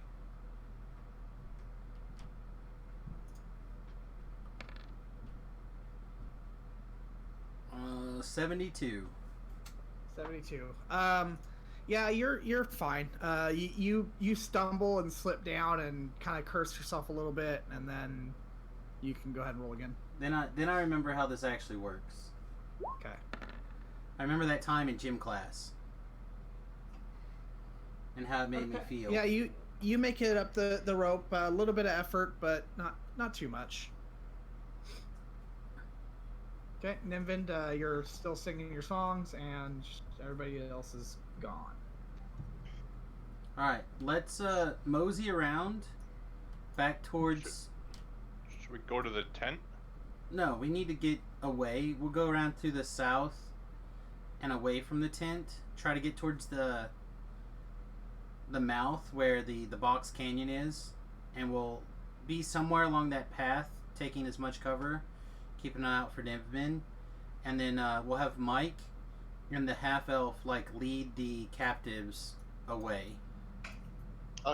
Uh, 72. 72. Yeah, you're fine. You stumble and slip down and kind of curse yourself a little bit, and then you can go ahead and roll again. Then I remember how this actually works. Okay. I remember that time in gym class. And how it made me feel. Yeah, you make it up the rope. A little bit of effort, but not too much. Okay, Nimvind, you're still singing your songs, and everybody else is gone. Alright, let's mosey around back towards... Should we go to the tent? No, we need to get away. We'll go around to the south and away from the tent. Try to get towards the mouth where the box canyon is. And we'll be somewhere along that path, taking as much cover. Keep an eye out for Nimbin. And then we'll have Mike and the half-elf lead the captives away.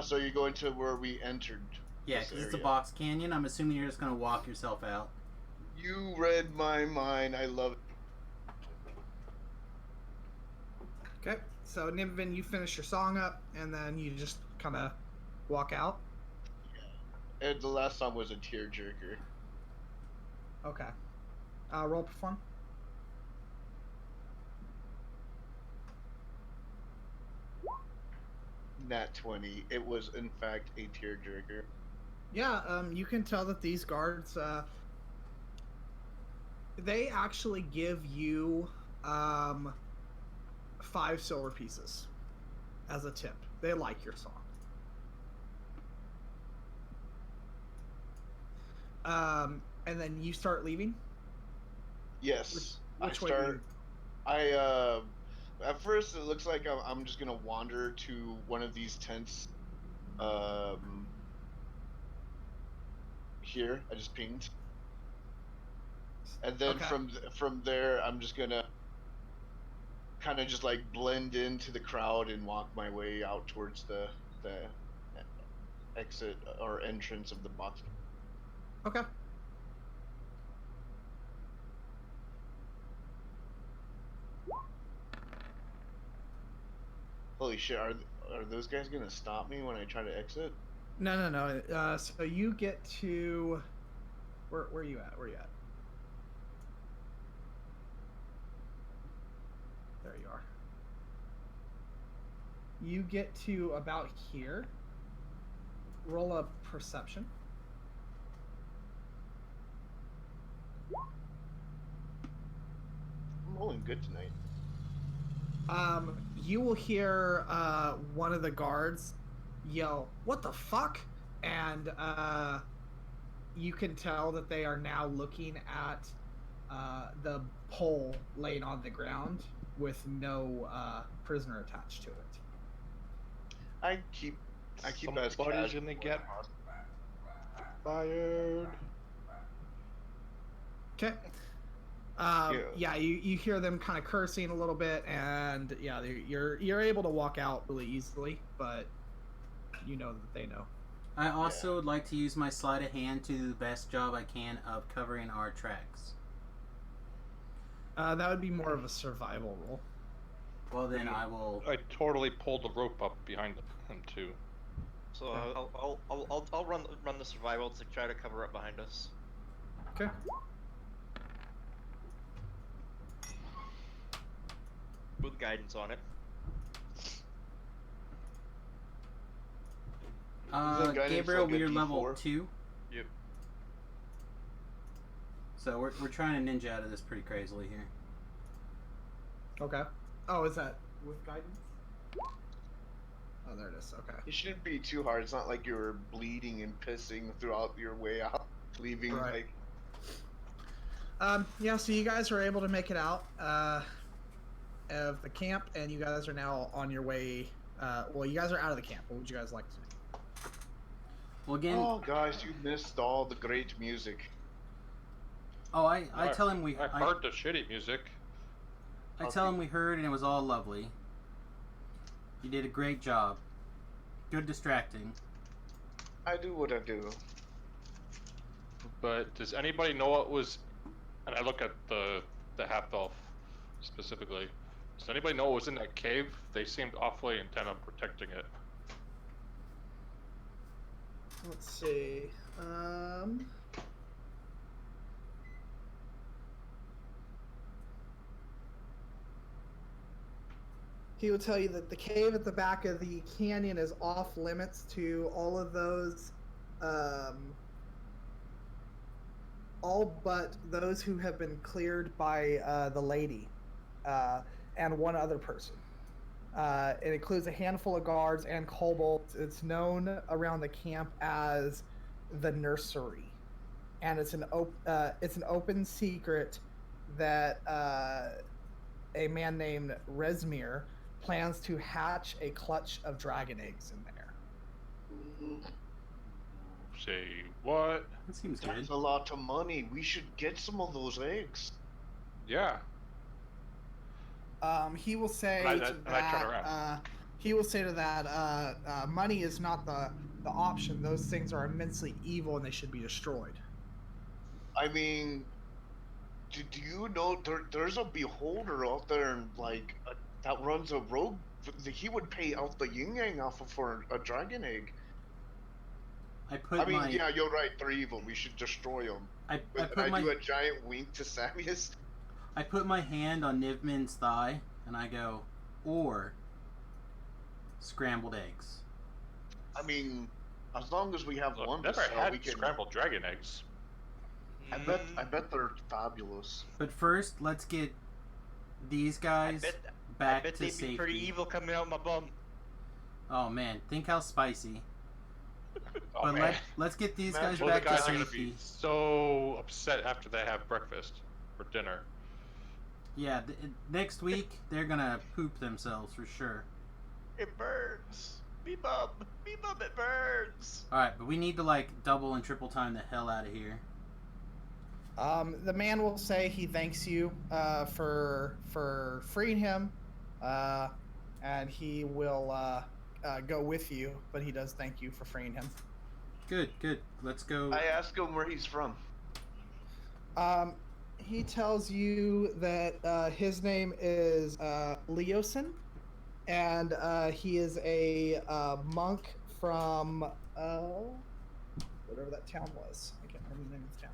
So you're going to where we entered. Yeah, because it's a box canyon. I'm assuming you're just going to walk yourself out. You read my mind. I love it. Okay, so Nimbin, you finish your song up, and then you just kind of walk out. Yeah. And the last song was a tearjerker. Okay. Roll perform. Nat 20. It was, in fact, a tearjerker. Yeah, you can tell that these guards, they actually give you 5 silver pieces as a tip. They like your song. And then you start leaving? Yes. Which way do you... At first it looks like I'm just gonna wander to one of these tents. Here, I just pinged. And then from there, I'm just gonna kind of just blend into the crowd and walk my way out towards the exit or entrance of the box. Okay. Holy shit! Are those guys gonna stop me when I try to exit? No. So you get to where are you at? Where are you at? There you are. You get to about here. Roll a perception. I'm rolling good tonight. You will hear one of the guards yell, "What the fuck?" And you can tell that they are now looking at the pole laying on the ground with no prisoner attached to it. I keep as Somebody's casual gonna as get possible. fired. Okay. Yeah, you hear them kind of cursing a little bit, and yeah, you're able to walk out really easily, but you know that they know. I also would like to use my sleight of hand to do the best job I can of covering our tracks. That would be more of a survival roll. Well, then I will... I totally pulled the rope up behind him too. So I'll run the survival to try to cover up behind us. Okay. With guidance on it. Gabriel, we're level 2. Yep. So we're trying to ninja out of this pretty crazily here. Okay. Oh, is that with guidance? Oh, there it is. Okay. It shouldn't be too hard. It's not like you're bleeding and pissing throughout your way out, leaving Right. Yeah, so you guys were able to make it out of the camp, and you guys are now on your way. Well, you guys are out of the camp. What would you guys like to do? Well, again... Oh, guys, you missed all the great music. Oh, I tell him we... I heard the shitty music. I tell him we heard and it was all lovely. You did a great job. Good distracting. I do what I do. But does anybody know what was? And I look at the half-elf specifically. Does anybody know what was in that cave? They seemed awfully intent on protecting it. Let's see. He will tell you that the cave at the back of the canyon is off limits to all of those, all but those who have been cleared by the lady and one other person. It includes a handful of guards and kobolds. It's known around the camp as the Nursery, and it's an open secret that a man named Resmir plans to hatch a clutch of dragon eggs in there. Say what? That seems That's good. a lot of money. We should get some of those eggs. Yeah. He will say And I to turn around. that. He will say to that. Money is not the option. Those things are immensely evil and they should be destroyed. I mean, do you know there's a beholder out there and that runs a rogue? He would pay out the yin yang off of for a dragon egg. Yeah, you're right. They're evil. We should destroy them. I do a giant wink to Samius. I put my hand on Nivman's thigh and I go, or scrambled eggs. I mean, as long as we have Look, one to never sell, had we can. scrambled dragon eggs. I bet they're fabulous. But first, let's get these guys I back bet to they'd safety. be pretty evil coming out my bum. Oh man, think how spicy. Oh, But man. let's get these Man, guys Well, the back to guys are gonna safety. be so upset after they have breakfast or dinner. Yeah, next week they're gonna poop themselves for sure. It burns. Me bum, it burns. All right, but we need to double and triple time the hell out of here. The man will say he thanks you for freeing him, and he will go with you. But he does thank you for freeing him. Good. Let's go. I ask him where he's from. He tells you that his name is Leosin, and he is a monk from whatever that town was. I can't remember the name of the town.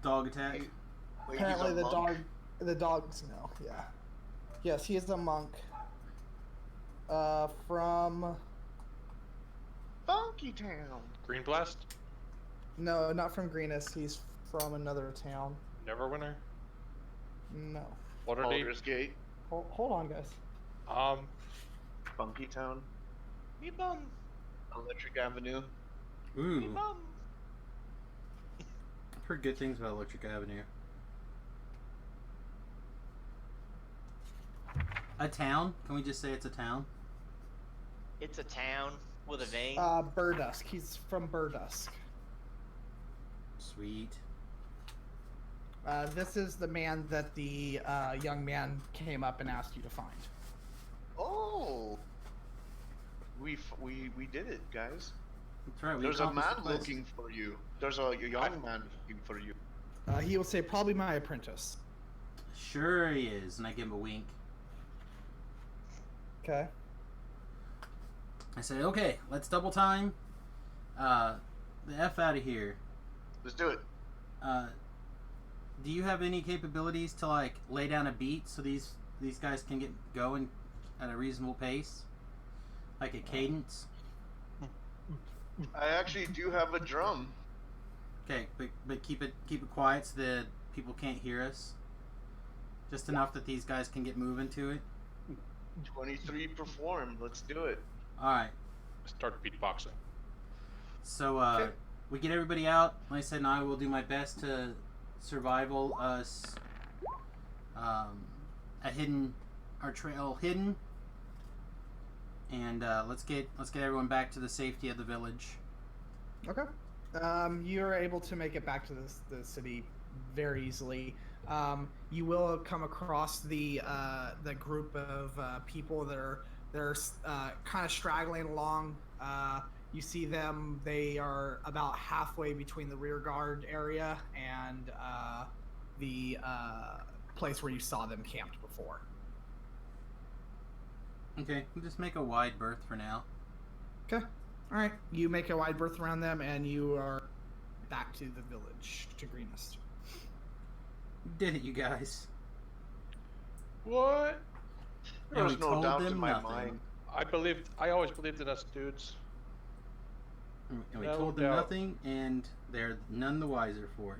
Dog attack. Wait, Apparently, he's a monk? the dogs know. Yeah. Yes, he is a monk. From Funky Town. Green Blast? no, not from Greenest. He's from another town. Neverwinter? No. Waterdeep? Baldur's Gate. Hold on, guys. Funky Town. Me bum, Electric Avenue. me Ooh, bum. I've heard good things about Electric Avenue. A town? Can we just say it's a town? It's a town with a name. Burdusk. He's from Burdusk. Sweet. This is the man that the young man came up and asked you to find. Oh. We did it, guys. That's right. There's a man accomplished the quest. looking for you. There's a young man looking for you. He will say, probably my apprentice. Sure he is, and I give him a wink. Okay. I say, okay, let's double time. The F out of here. Let's do it. Do you have any capabilities to lay down a beat so these guys can get going at a reasonable pace, like a cadence? I actually do have a drum. Okay, but keep it quiet so that people can't hear us. Just enough that these guys can get moving to it. 23 performed. Let's do it. All right. Start beatboxing. So Okay. we get everybody out. Like I said, and I will do my best to survival us our trail hidden, and let's get everyone back to the safety of the village. Okay. You are able to make it back to the city very easily. You will come across the group of people that are kind of straggling along. You see them; they are about halfway between the rear guard area and the place where you saw them camped before. Okay, we'll just make a wide berth for now. Okay. All right. You make a wide berth around them, and you are back to the village, to Greenest. We did it, you guys. What? There And was we no told doubt in them my nothing. mind. I always believed in us dudes. And we No told them doubt. nothing, and they're none the wiser for it.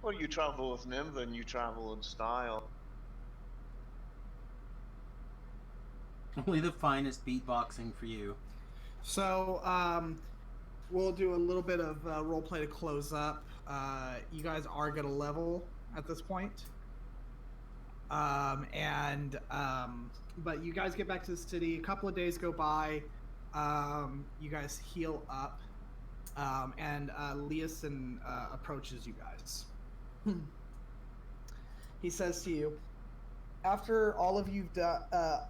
Well, you travel with Nymph and you travel in style. Only the finest beatboxing for you. So, we'll do a little bit of role play to close up. You guys are going to level at this point. But you guys get back to the city. A couple of days go by. You guys heal up. And Leosin approaches you guys. He says to you, after all of you've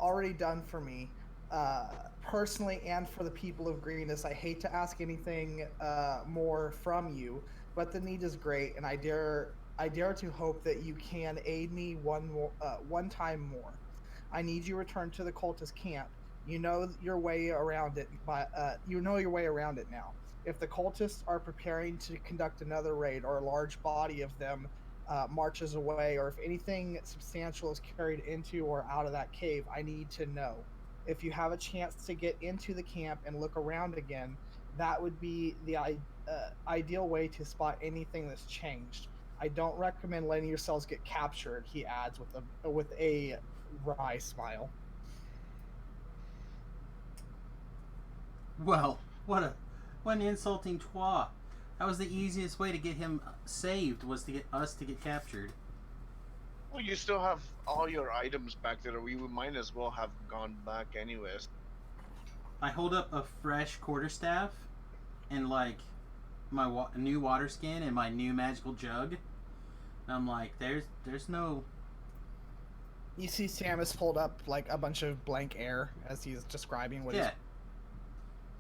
already done for me, personally and for the people of Greenus, I hate to ask anything more from you, but the need is great, and I dare to hope that you can aid me one time more. I need you returned to the cultist camp. You know your way around it, you know your way around it now. If the cultists are preparing to conduct another raid, or a large body of them marches away, or if anything substantial is carried into or out of that cave, I need to know. If you have a chance to get into the camp and look around again, that would be the ideal way to spot anything that's changed. I don't recommend letting yourselves get captured, he adds with a wry smile. Well, what an insulting twat. That was the easiest way to get him saved, was to get us to get captured. Well, you still have all your items back there. We might as well have gone back anyways. I hold up a fresh quarterstaff and like my new water skin and my new magical jug. And I'm like, there's no. You see Samius hold up like a bunch of blank air as he's describing what he's...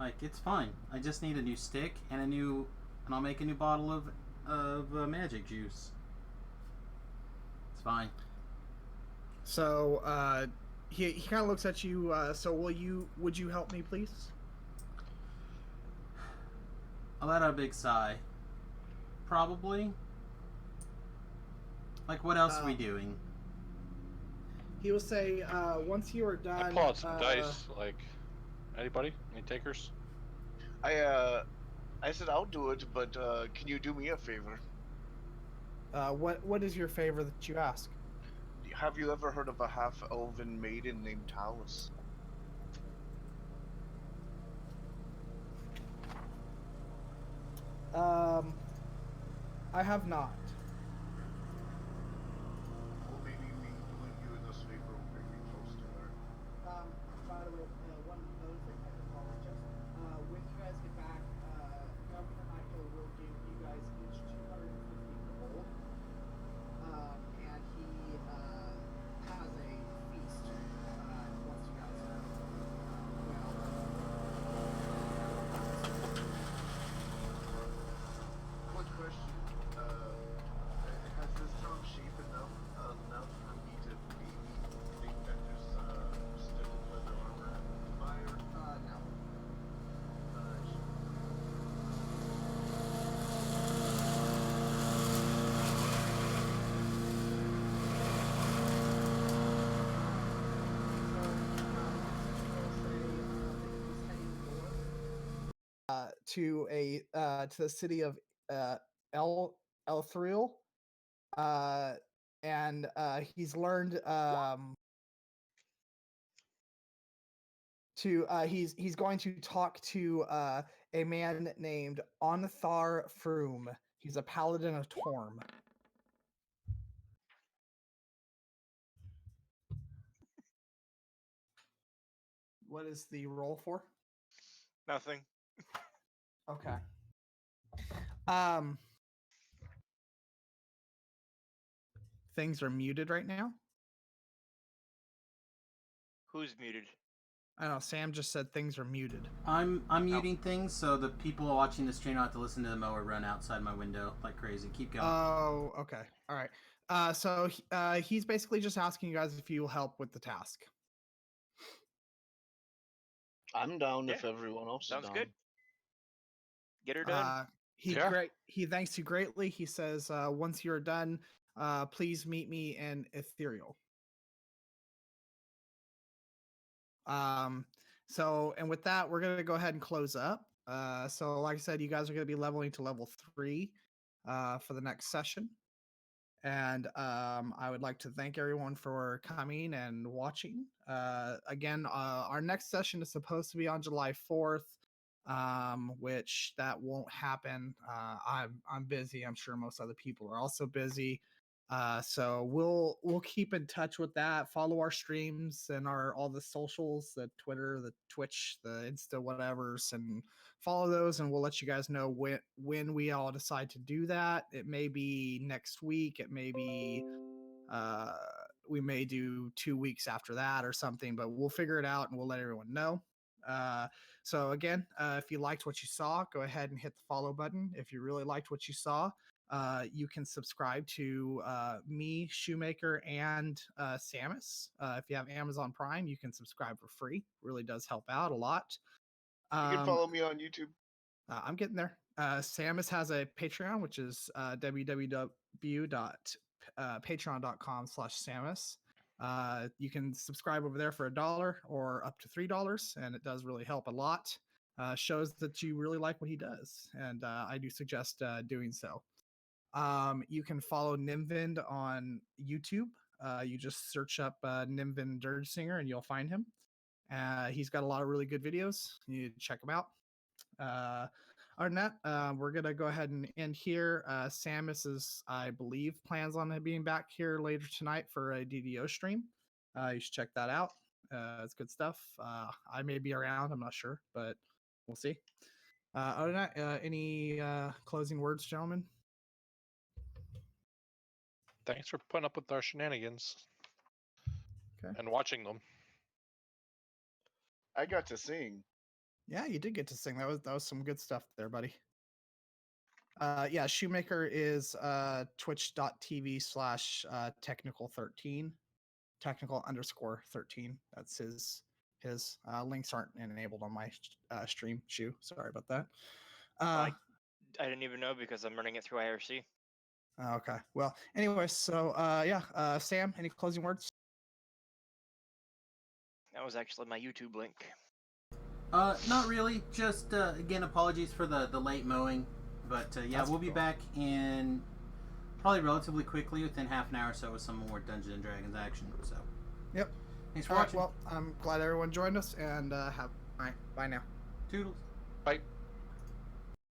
Like, it's fine. I just need a new stick and and I'll make a new bottle of magic juice. It's fine. So he kind of looks at you. So would you help me, please? I let out a big sigh. Probably. Like, what else are we doing? He will say, once you are done... I pull out some dice, like... Anybody? Any takers? I said I'll do it, but can you do me a favor? What is your favor that you ask? Have you ever heard of a half-elven maiden named Talus? I have not. Well, maybe me doing you this favor will bring me close to her. By the way, one other thing I apologize. When you guys get back, Governor Michael will give you guys each 250 gold. And he has a feast once you guys are Quick question. Has this town shape enough for me to maybe think that there's still leather armor to buy, or no. To the city of Elthriel, and he's learned he's going to talk to a man named Onthar Froom. He's a paladin of Torm. What is the roll for? Nothing. Okay. Things are muted right now. Who's muted? I know Sam just said things are muted. I'm muting things so the people watching the stream don't have to listen to the mower run outside my window like crazy. Keep going. Oh, okay. All right. So he's basically just asking you guys if you will help with the task. I'm down Yeah. if everyone else Sounds is down. good. Get her done. He thanks you greatly. He says, once you're done, please meet me in Ethereal. So, and with that, we're going to go ahead and close up. So like I said, you guys are going to be leveling to level 3 for the next session. And I would like to thank everyone for coming and watching. Again, our next session is supposed to be on July 4th, which that won't happen. I'm busy. I'm sure most other people are also busy. So we'll keep in touch with that. Follow our streams and all the socials, the Twitter, the Twitch, the Insta, whatevers, and follow those, and we'll let you guys know when we all decide to do that. It may be next week. It may be we may do 2 weeks after that or something, but we'll figure it out and we'll let everyone know. So again, if you liked what you saw, go ahead and hit the follow button. If you really liked what you saw, you can subscribe to me, Shoemaker, and Samus. If you have Amazon Prime, you can subscribe for free. Really does help out a lot. You can follow me on YouTube. I'm getting there. Samus has a Patreon, which is www.patreon.com/Samus. You can subscribe over there for $1 or up to $3, and it does really help a lot. Shows that you really like what he does, and I do suggest doing so. You can follow Nimvind on YouTube. You just search up Nimvind Dirge Singer and you'll find him. He's got a lot of really good videos. You need to check him out. Other than that, we're going to go ahead and end here. Samus is, I believe, plans on being back here later tonight for a DDO stream. You should check that out. It's good stuff. I may be around. I'm not sure, but we'll see. Other than that, any closing words, gentlemen? Thanks for putting up with our shenanigans. Okay. And watching them. I got to sing. Yeah, you did get to sing. That was some good stuff there, buddy. Yeah, Shoemaker is twitch.tv/technical13, technical_13. That's his links aren't enabled on my stream. Shoe, sorry about that. I didn't even know because I'm running it through IRC. Okay. Well, anyway, so yeah, Sam, any closing words? That was actually my YouTube link. Not really. Just again, apologies for the late mowing, but yeah, That's we'll be cool. back in probably relatively quickly, within half an hour or so, with some more Dungeons and Dragons action. So, Yep. thanks for All right, watching. well, I'm glad everyone joined us, and bye now. Toodles. Bye.